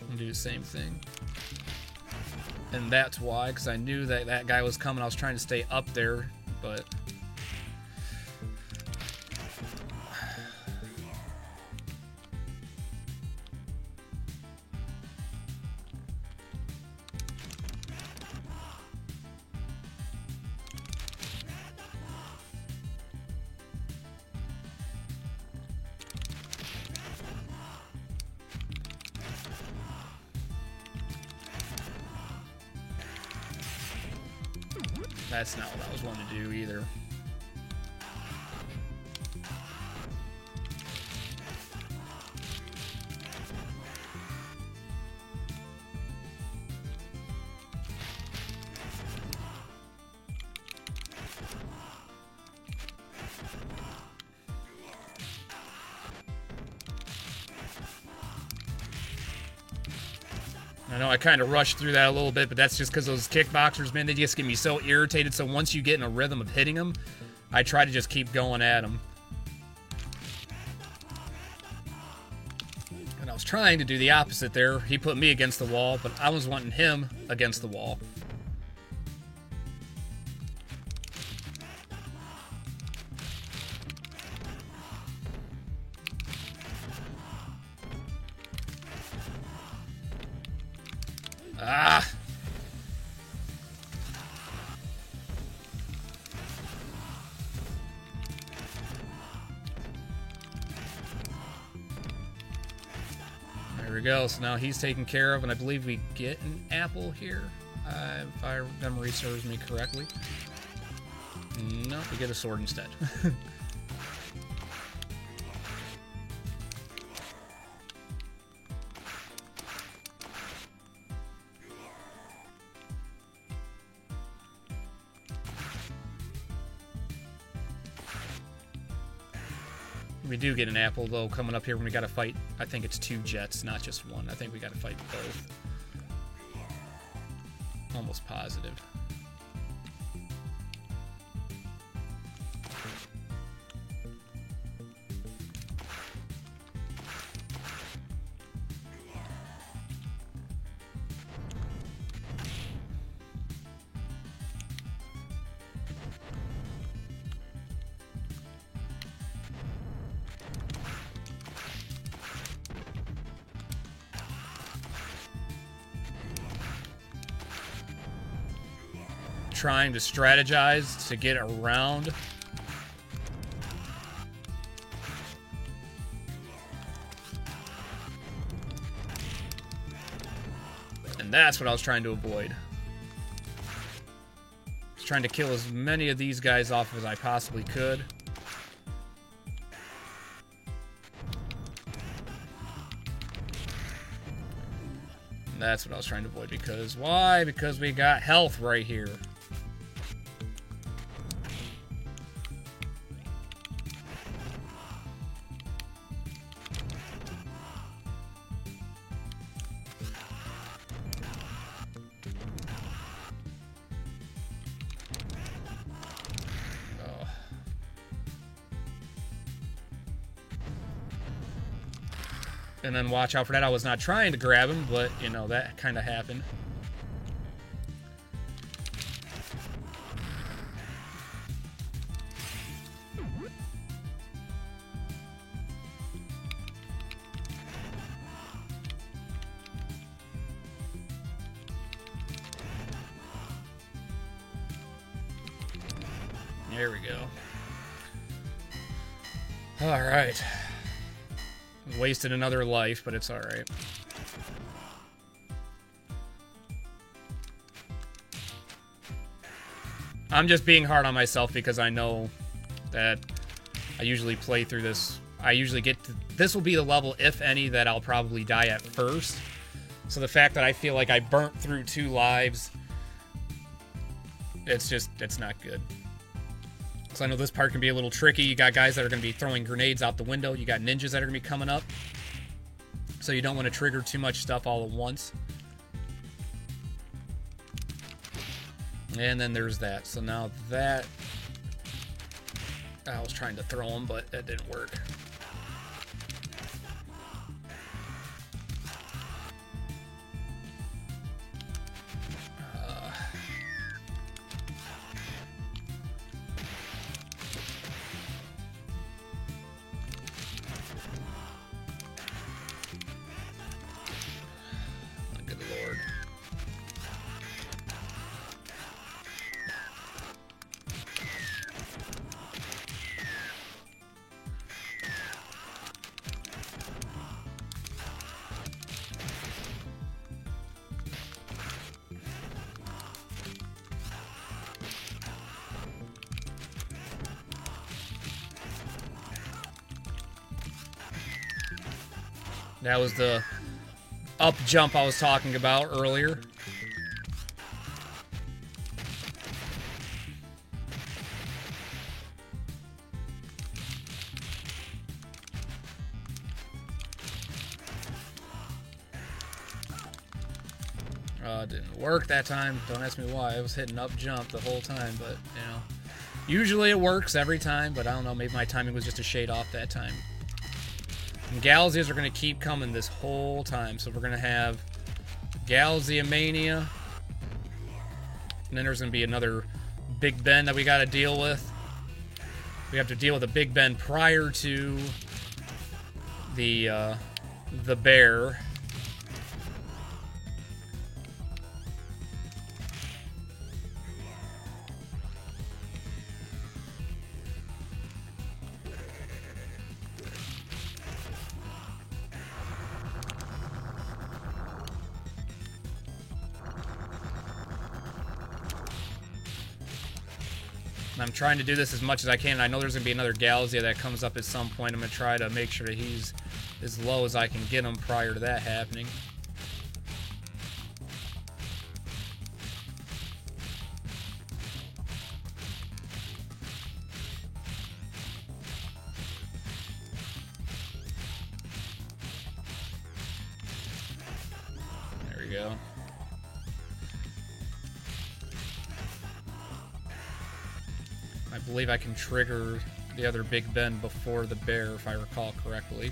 We'll do the same thing. And that's why, because I knew that that guy was coming. I was trying to stay up there, but... That's not what I was wanting to do either. I know I kind of rushed through that a little bit, but that's just because those kickboxers, man, they just get me so irritated. So once you get in a rhythm of hitting them, I try to just keep going at them. And I was trying to do the opposite there. He put me against the wall, but I was wanting him against the wall. Ah! There we go. So now he's taken care of, and I believe we get an apple here, if my memory serves me correctly. Nope, we get a sword instead. We do get an apple, though, coming up here when we got to fight. I think it's 2 jets, not just one. I think we got to fight both. Almost positive. trying to strategize to get around. And that's what I was trying to avoid. I was trying to kill as many of these guys off as I possibly could. That's what I was trying to avoid, because why? Because we got health right here. Oh. And then watch out for that. I was not trying to grab him, but, you know, that kind of happened. There we go. All right. Wasted another life, but it's all right. I'm just being hard on myself because I know that I usually play through this. I usually get to, this will be the level, if any, that I'll probably die at first. So the fact that I feel like I burnt through 2 lives, it's not good. So I know this part can be a little tricky. You got guys that are going to be throwing grenades out the window. You got ninjas that are going to be coming up. So you don't want to trigger too much stuff all at once. And then there's that. So now that... I was trying to throw him, but that didn't work. That was the up jump I was talking about earlier. It didn't work that time. Don't ask me why. I was hitting up jump the whole time, but, you know. Usually it works every time, but I don't know. Maybe my timing was just a shade off that time. And Galzias are going to keep coming this whole time. So we're going to have Galzia Mania. And then there's going to be another Big Ben that we got to deal with. We have to deal with a Big Ben prior to the bear. I'm trying to do this as much as I can. I know there's going to be another Galzia that comes up at some point. I'm going to try to make sure that he's as low as I can get him prior to that happening. There we go. I believe I can trigger the other Big Ben before the bear, if I recall correctly.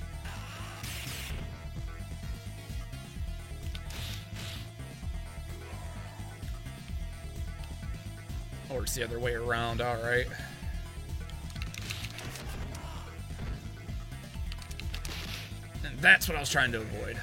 Or it's the other way around, alright. And that's what I was trying to avoid.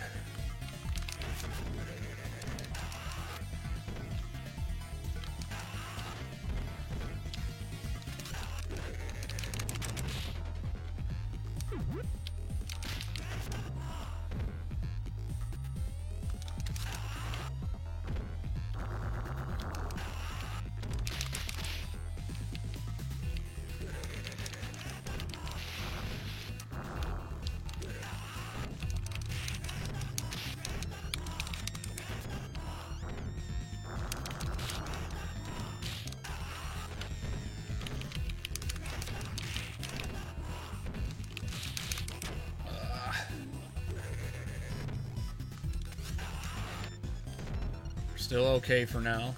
Still okay for now.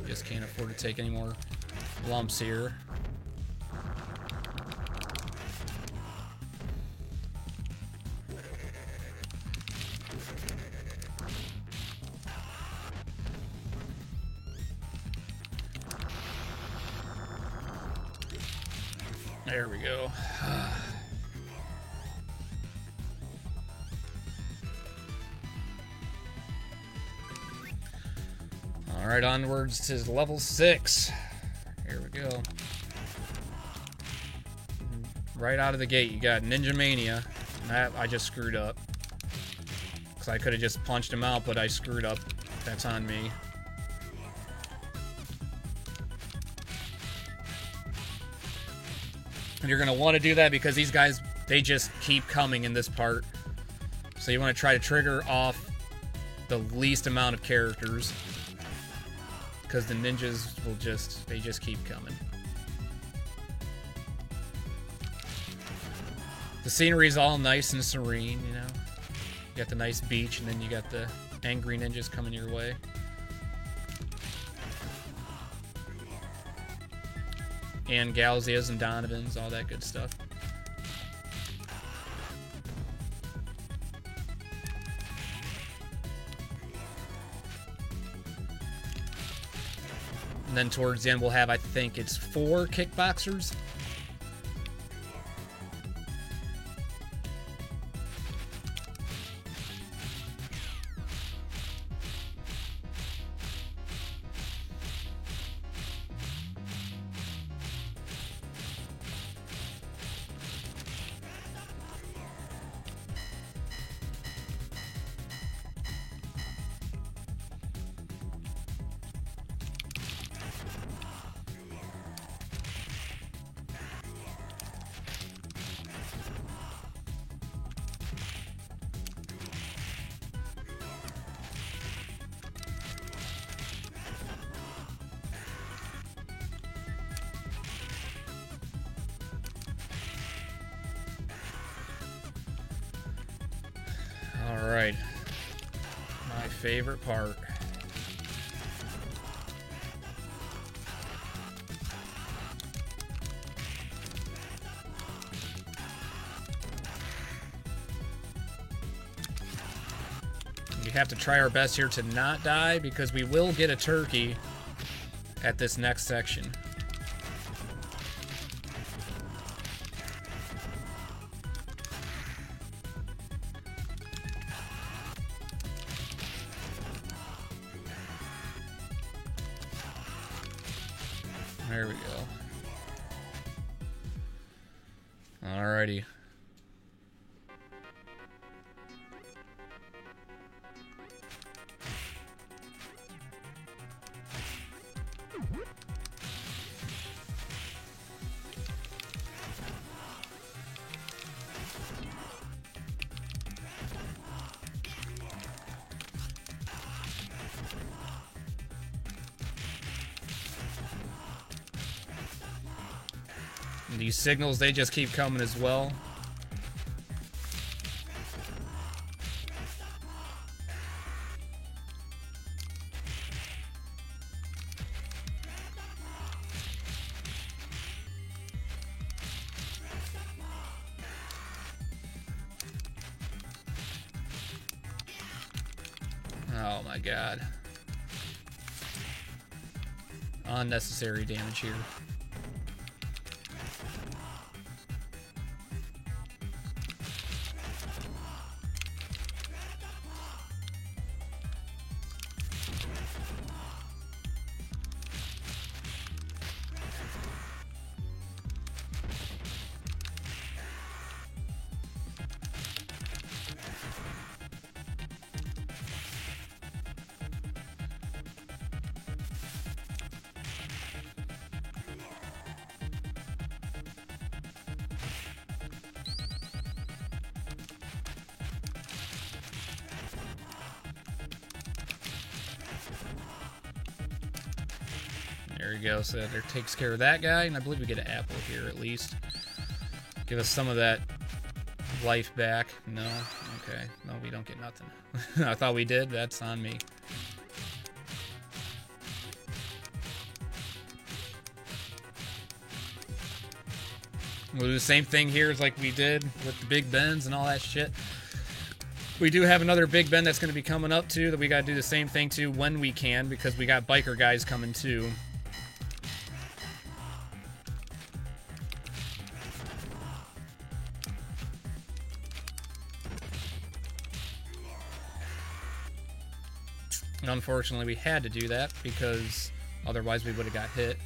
Just can't afford to take any more lumps here. There we go. Alright, onwards to level 6. Here we go. Right out of the gate, you got Ninja Mania. That I just screwed up. Because I could have just punched him out, but I screwed up. That's on me. And you're going to want to do that because these guys, they just keep coming in this part. So you want to try to trigger off the least amount of characters. Because the ninjas will they just keep coming. The scenery is all nice and serene, you know. You got the nice beach, and then you got the angry ninjas coming your way. And Galzias and Donovans, all that good stuff. And then towards the end we'll have, I think it's 4 kickboxers. Alright. My favorite part. We have to try our best here to not die because we will get a turkey at this next section. There we go. Alrighty. These signals, they just keep coming as well. Oh my god. Unnecessary damage here. There you go, so that takes care of that guy, and I believe we get an apple here at least. Give us some of that life back. No? Okay. No, we don't get nothing. I thought we did. That's on me. We'll do the same thing here as like we did with the Big Bens and all that shit. We do have another Big Ben that's going to be coming up too that we got to do the same thing to when we can, because we got biker guys coming too. And unfortunately we had to do that because otherwise we would have got hit.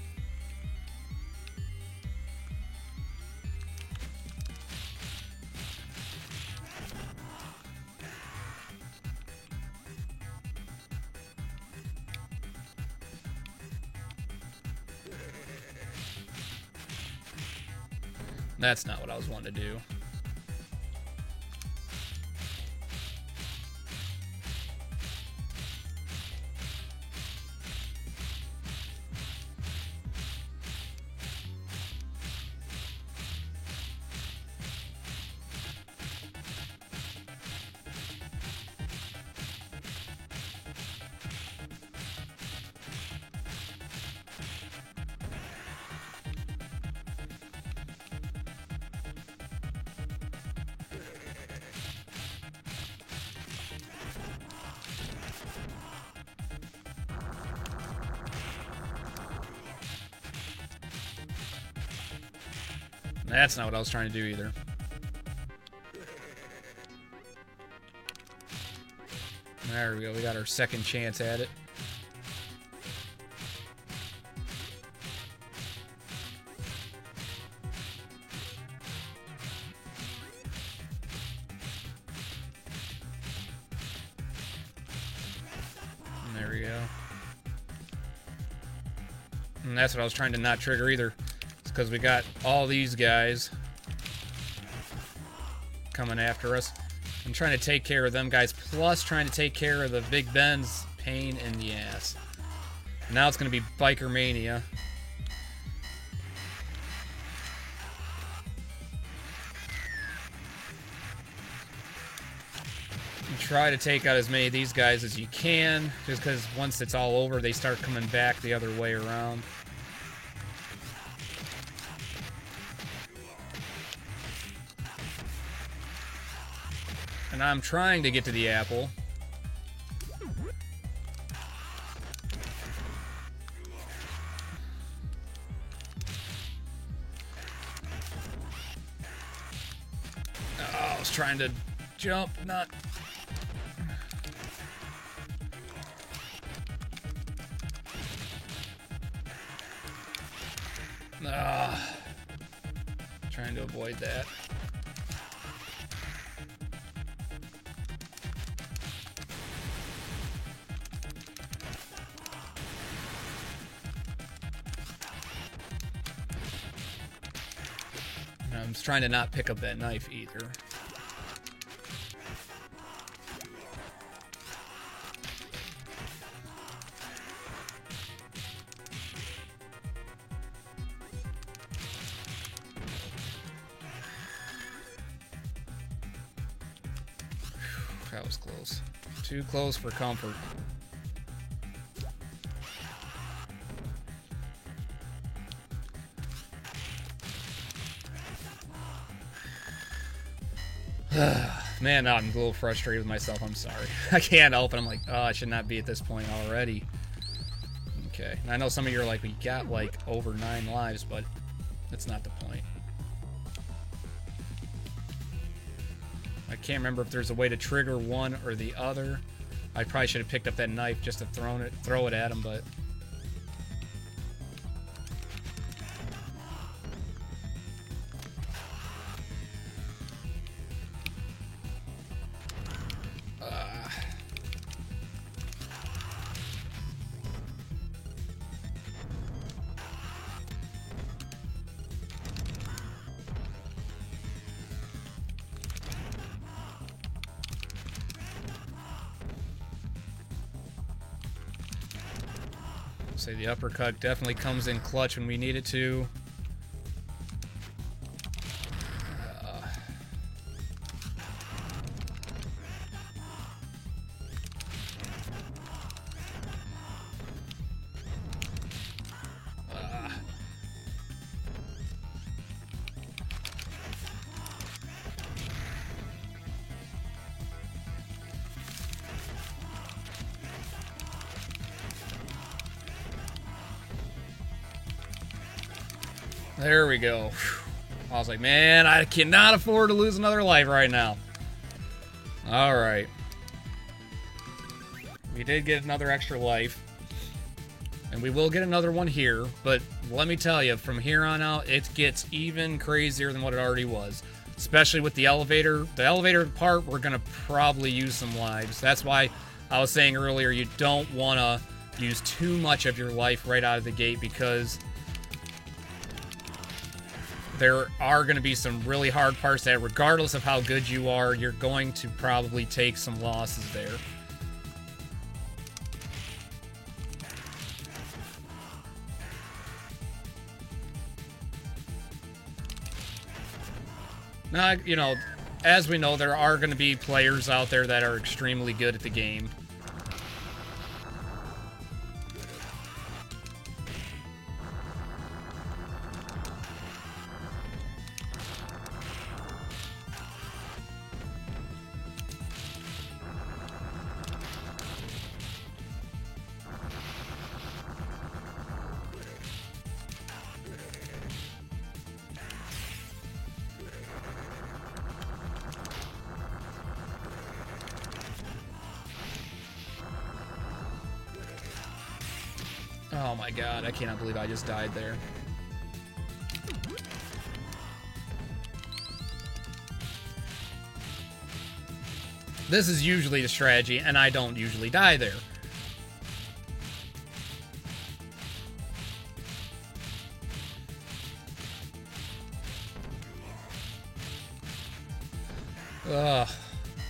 That's not what I was wanting to do. That's not what I was trying to do either. There we go. We got our second chance at it. And there we go. And that's what I was trying to not trigger either. Because we got all these guys coming after us. I'm trying to take care of them guys, plus trying to take care of the Big Ben's pain in the ass. Now it's going to be Biker Mania. And try to take out as many of these guys as you can, just because once it's all over, they start coming back the other way around. And I'm trying to get to the apple. Oh, I was trying to jump, not... Trying to avoid that. I'm just trying to not pick up that knife either. That was close. Too close for comfort. Man, I'm a little frustrated with myself. I'm sorry. I can't help it. I'm like, oh, I should not be at this point already. Okay. And I know some of you are like, we got like over 9 lives, but that's not the point. I can't remember if there's a way to trigger one or the other. I probably should have picked up that knife just to throw it at him, but... Say the uppercut definitely comes in clutch when we need it to. There we go. I was like, man, I cannot afford to lose another life right now. Alright. We did get another extra life. And we will get another one here, but let me tell you, from here on out, it gets even crazier than what it already was. Especially with the elevator. The elevator part, we're going to probably use some lives. That's why I was saying earlier, you don't want to use too much of your life right out of the gate, because there are going to be some really hard parts that, regardless of how good you are, you're going to probably take some losses there. Now, you know, as we know, there are going to be players out there that are extremely good at the game. Oh my god, I cannot believe I just died there. This is usually the strategy, and I don't usually die there. Ugh.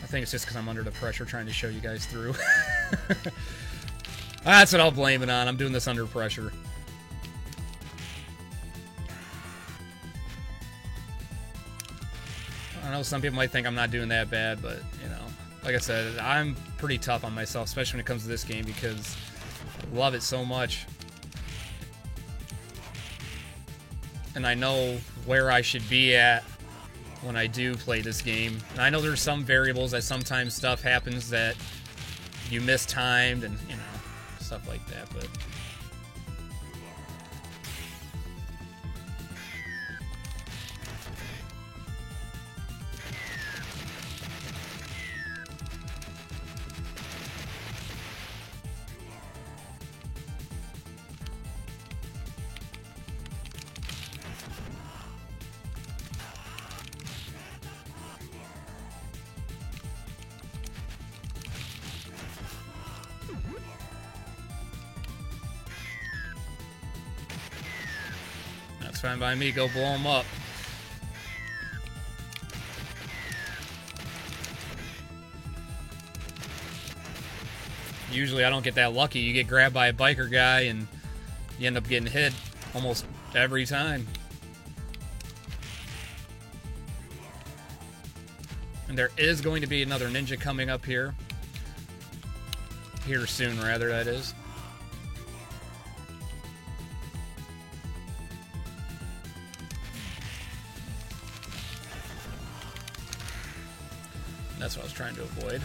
I think it's just because I'm under the pressure trying to show you guys through. That's what I'll blame it on. I'm doing this under pressure. I know some people might think I'm not doing that bad, but, you know, like I said, I'm pretty tough on myself, especially when it comes to this game, because I love it so much. And I know where I should be at when I do play this game. And I know there's some variables that sometimes stuff happens that you mistimed and, you know, stuff like that, but that's fine by me. Go blow them up. Usually I don't get that lucky. You get grabbed by a biker guy and you end up getting hit almost every time. And there is going to be another ninja coming up here. Here soon, rather, that is. That's what I was trying to avoid.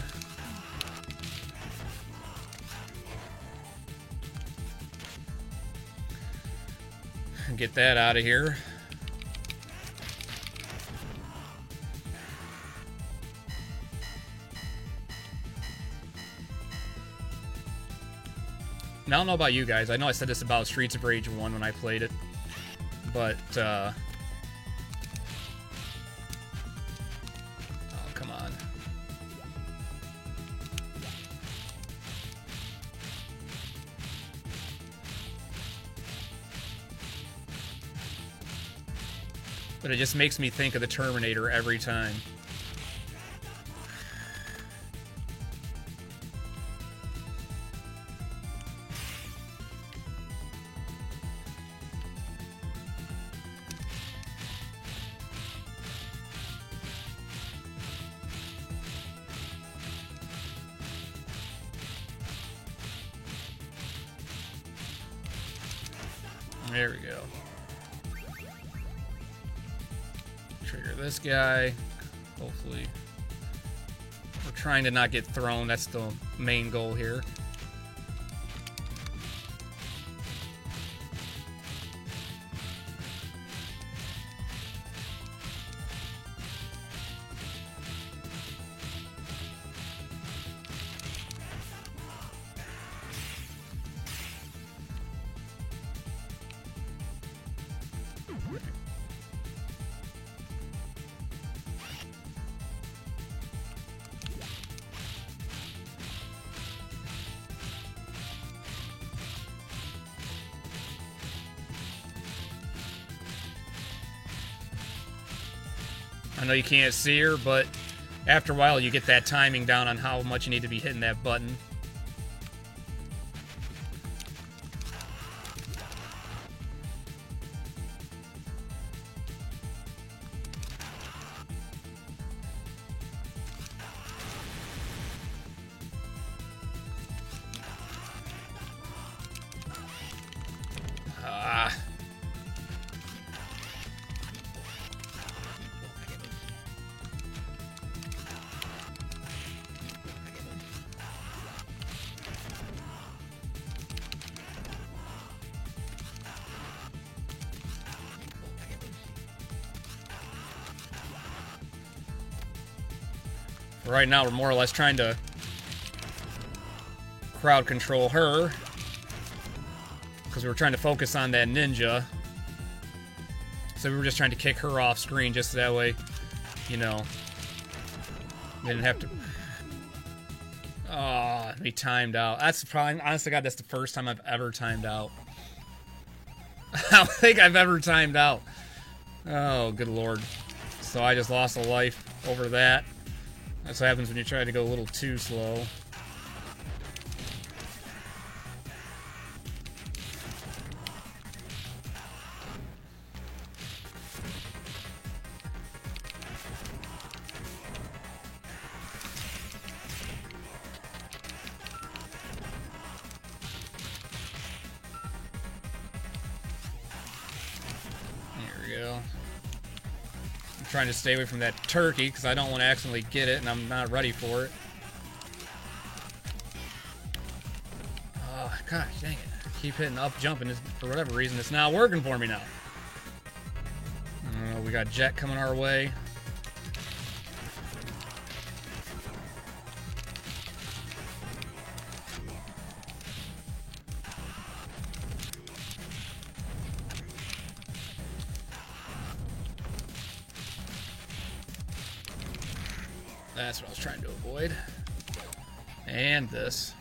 Get that out of here. Now, I don't know about you guys. I know I said this about Streets of Rage 1 when I played it. But, oh, come on. But it just makes me think of the Terminator every time. There we go. Trigger this guy. Hopefully. We're trying to not get thrown. That's the main goal here. I know you can't see her, but after a while you get that timing down on how much you need to be hitting that button. Right now, we're more or less trying to crowd control her because we were trying to focus on that ninja. So we were just trying to kick her off screen just that way, you know, we didn't have to. Oh, we timed out. That's probably, honest to God, that's the first time I've ever timed out. I don't think I've ever timed out. Oh, good Lord. So I just lost a life over that. That's what happens when you try to go a little too slow. Trying to stay away from that turkey because I don't want to accidentally get it and I'm not ready for it. Oh, gosh, dang it. I keep hitting up jumping for whatever reason. It's not working for me now. We got Jet coming our way. That's what I was trying to avoid. And this.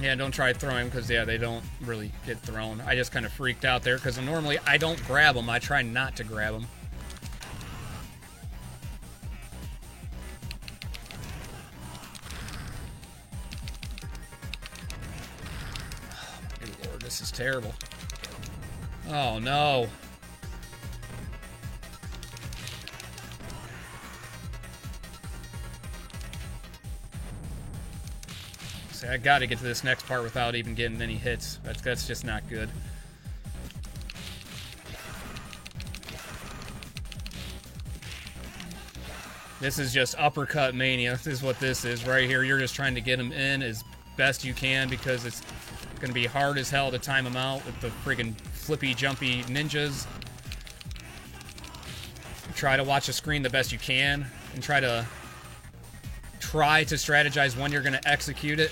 Yeah, don't try throwing because, yeah, they don't really get thrown. I just kind of freaked out there because normally I don't grab them. I try not to grab them. Oh, my Lord, this is terrible. Oh, no. I got to get to this next part without even getting any hits. That's just not good. This is just uppercut mania. This is what this is right here. You're just trying to get them in as best you can because it's going to be hard as hell to time them out with the friggin' flippy, jumpy ninjas. Try to watch the screen the best you can and try to strategize when you're going to execute it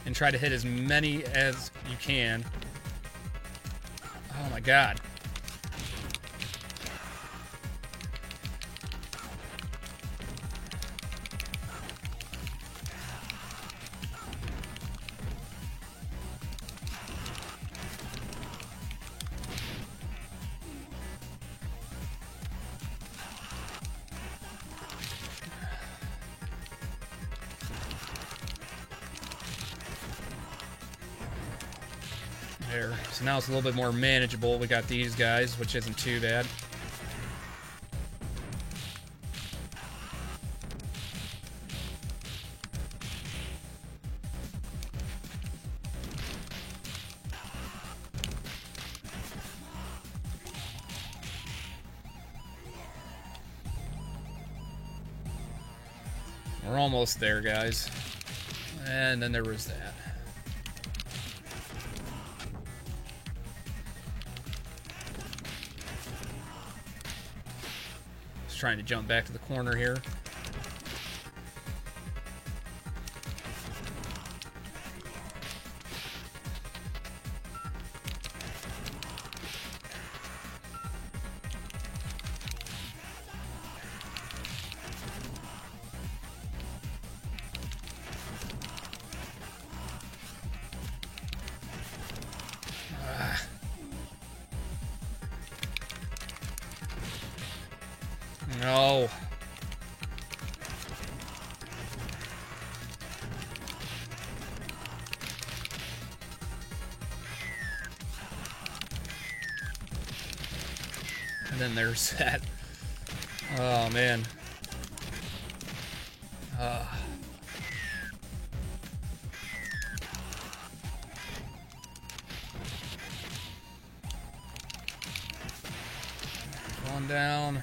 and try to hit as many as you can. Oh my God. There. So now it's a little bit more manageable. We got these guys, which isn't too bad. We're almost there, guys. And then there was that. Trying to jump back to the corner here. go. And then there's that. Oh, man. One down.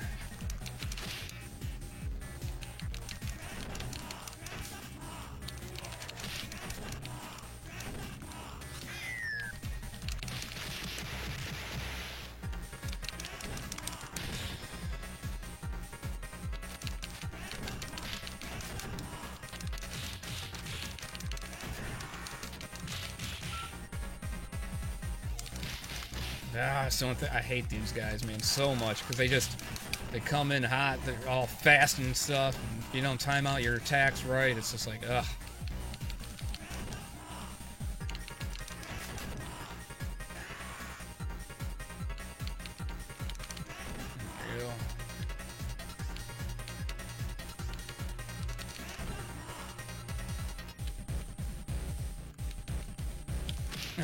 I hate these guys, man, so much, because they come in hot, they're all fast and stuff, and if you don't time out your attacks right, it's just like, ugh. There you go.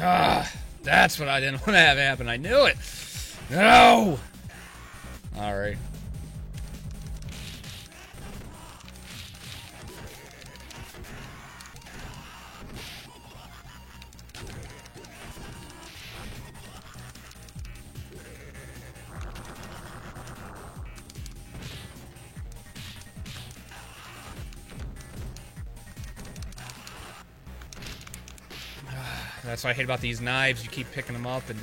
Ah, that's what I didn't want to have happen. I knew it. No! Alright. That's what I hate about these knives. You keep picking them up, and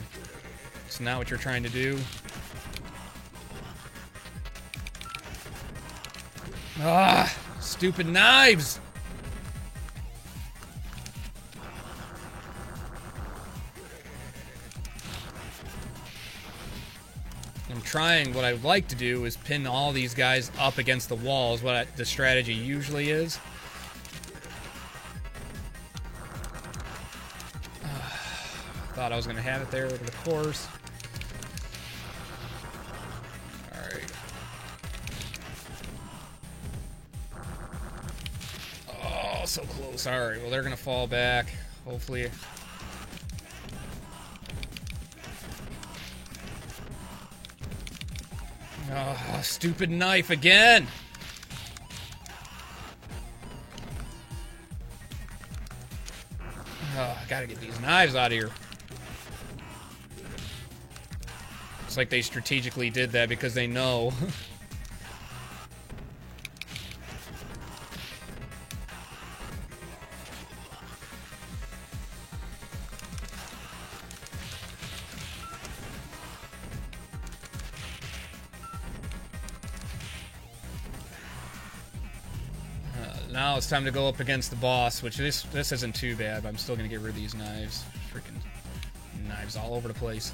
it's not what you're trying to do. Ah, stupid knives! I'm trying, what I would like to do is pin all these guys up against the walls, the strategy usually is. Thought I was going to have it there, but of course. Alright. Oh, so close. Alright, well, they're going to fall back. Hopefully. Oh, stupid knife again! Oh, I gotta get these knives out of here. It's like they strategically did that because they know. Now it's time to go up against the boss, which this isn't too bad, but I'm still gonna get rid of these knives. Freaking knives all over the place.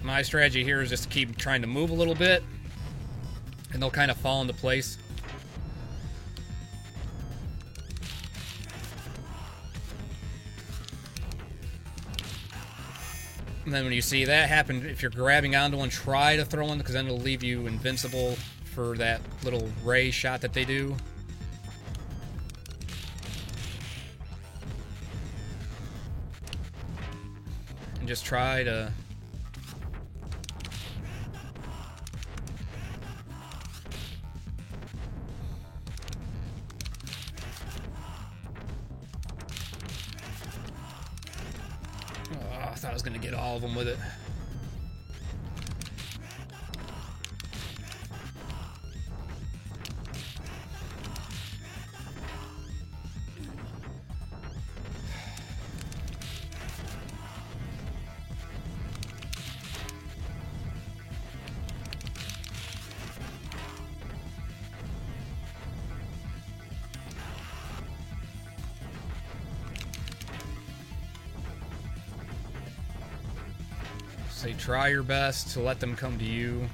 My strategy here is just to keep trying to move a little bit, and they'll kind of fall into place. And then when you see that happen, if you're grabbing onto one, try to throw one, because then it'll leave you invincible for that little ray shot that they do. And just try to... I thought I was going to get all of them with it. Say try your best to let them come to you.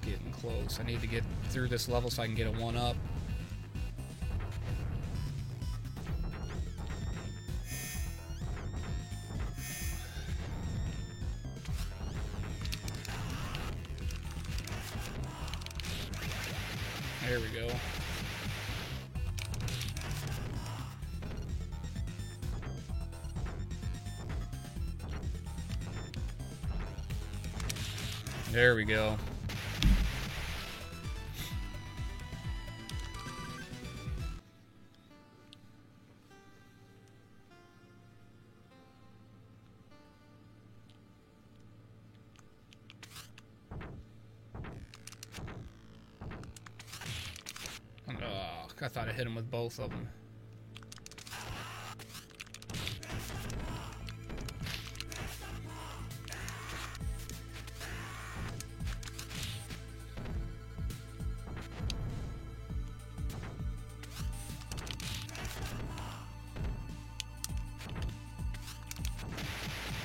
Getting close. I need to get through this level so I can get a 1-up. There we go. There we go. I thought I hit him with both of them.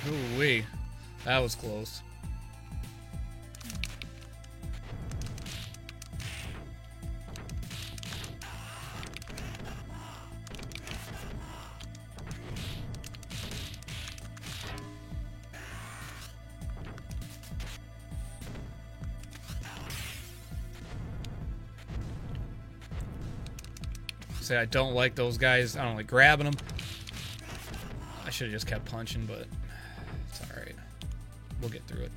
Ooh-wee. That was close. Say I don't like those guys. I don't like grabbing them. I should have just kept punching, but it's alright. We'll get through it.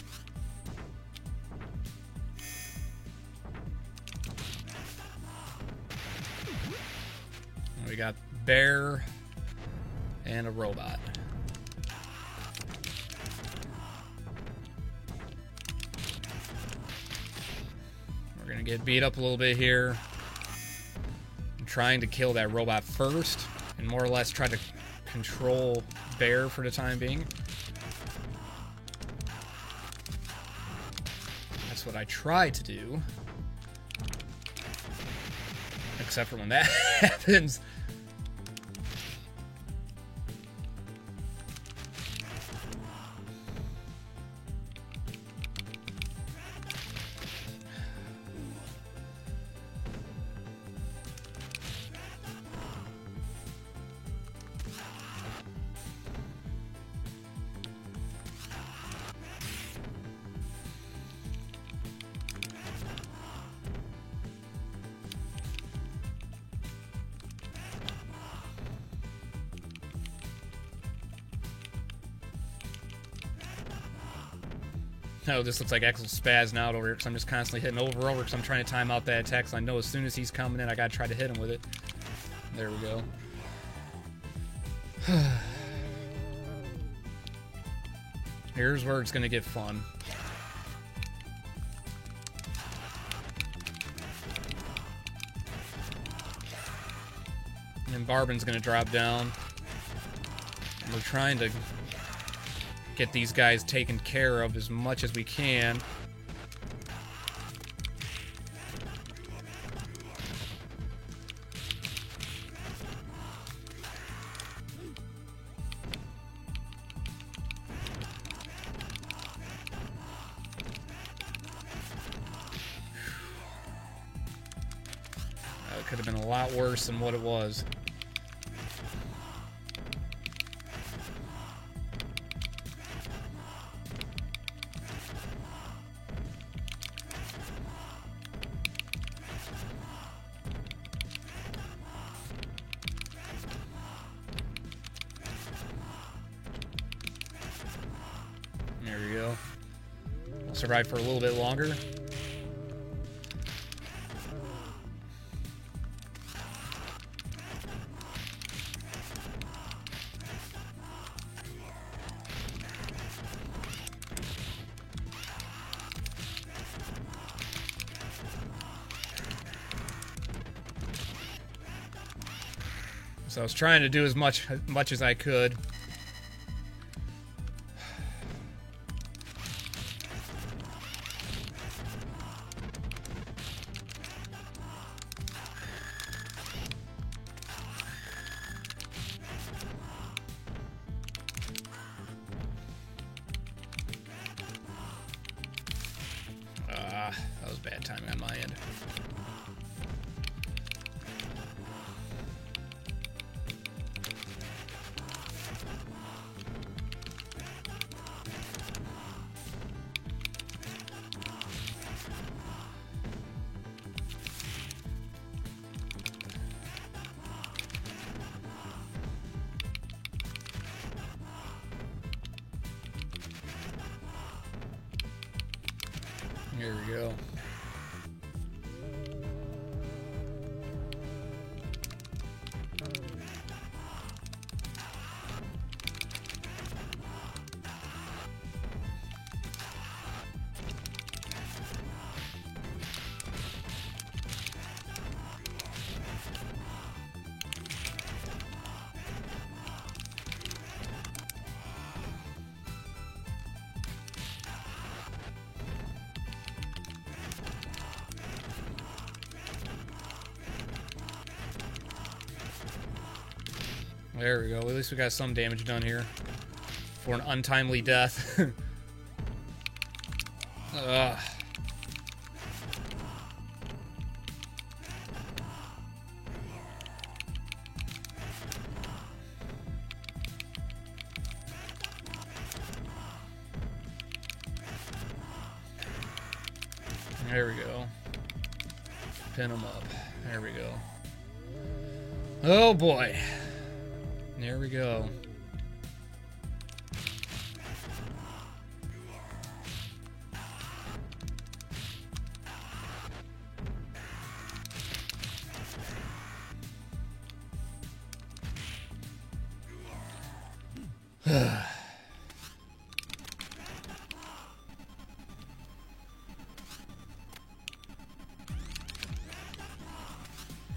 We got bear and a robot. We're gonna get beat up a little bit here. I'm trying to kill that robot first and more or less try to control bear for the time being. That's what I try to do. Except for when that happens. No, this looks like Axel's spazzing out over here because I'm just constantly hitting over because I'm trying to time out that attack, so I know as soon as he's coming in, I gotta try to hit him with it. There we go. Here's where it's gonna get fun. And Barbin's gonna drop down. And we're trying to get these guys taken care of as much as we can. That could have been a lot worse than what it was. There we go. I'll survive for a little bit longer. So I was trying to do as much as I could. That was bad timing on my end. There we go. There we go. At least we got some damage done here for an untimely death. Ugh. There we go. Pin him up. There we go. Oh boy. There we go.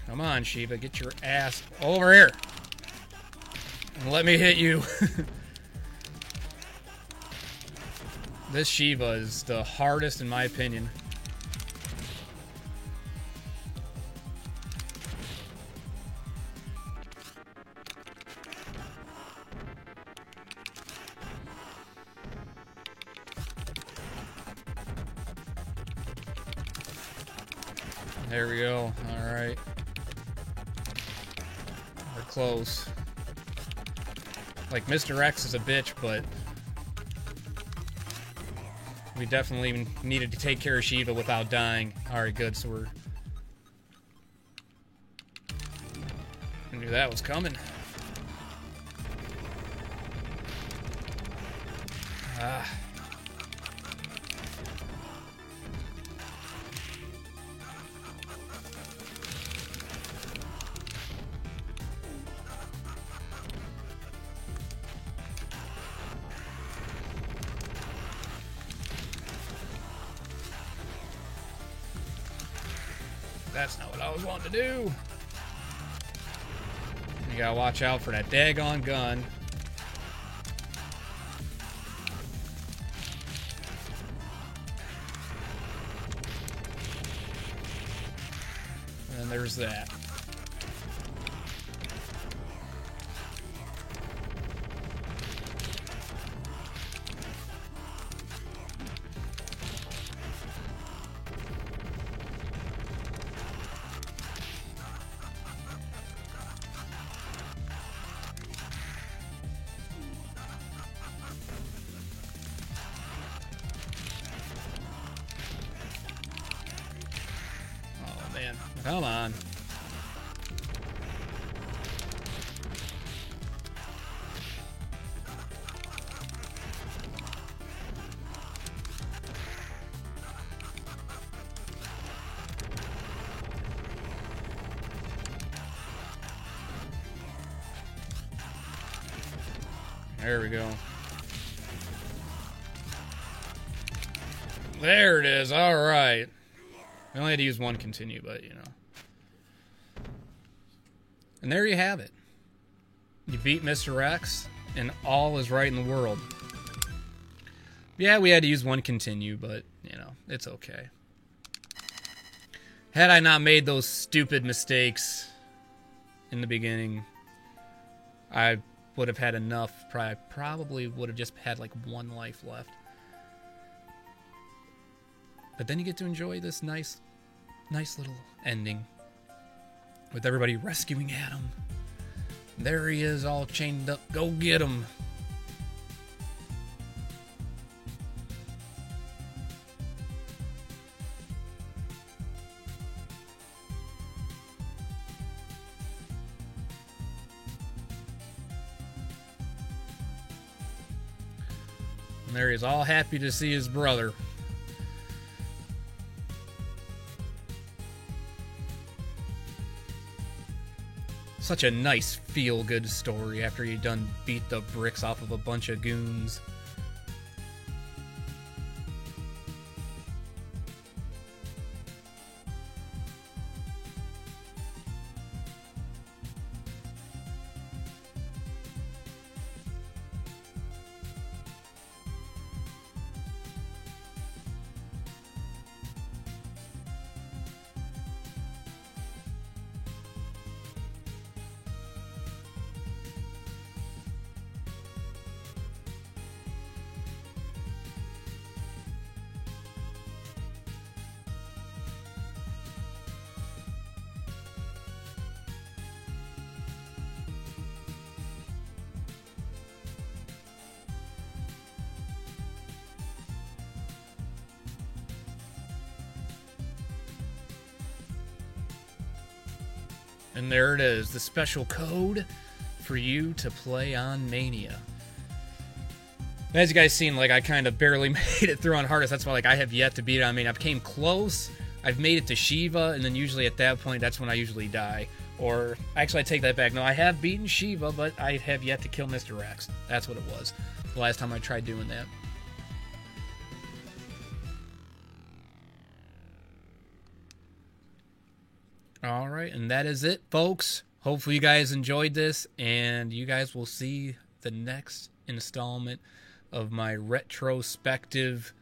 Come on, Shiva, get your ass over here. And let me hit you. This Shiva is the hardest in my opinion. There we go. All right. We're close. Like, Mr. X is a bitch, but we definitely needed to take care of Shiva without dying. Alright, good, so we're... I knew that was coming. Ah. That's not what I was wanting to do. You gotta watch out for that daggone gun. And there's that. Come on. There we go. There it is. All right. We only had to use one continue, but, you know. And there you have it. You beat Mr. X, and all is right in the world. Yeah, we had to use one continue, but, you know, it's okay. Had I not made those stupid mistakes in the beginning, I would have had enough. Probably would have just had like one life left. But then you get to enjoy this nice little ending with everybody rescuing Adam. There he is, all chained up. Go get him. And there he is, all happy to see his brother. Such a nice feel-good story after you done beat the bricks off of a bunch of goons. And there it is, the special code for you to play on Mania. As you guys seen, like, I kind of barely made it through on hardest. That's why, like, I have yet to beat it. I mean, I've came close. I've made it to Shiva, and then usually at that point, that's when I usually die. Or, actually, I take that back. No, I have beaten Shiva, but I have yet to kill Mr. X. That's what it was. The last time I tried doing that. Alright, and that is it, folks. Hopefully you guys enjoyed this, and you guys will see the next installment of my retrospective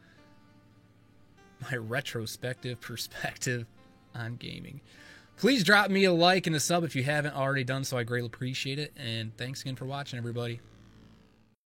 perspective on gaming. Please drop me a like and a sub if you haven't already done so. I greatly appreciate it, and thanks again for watching, everybody.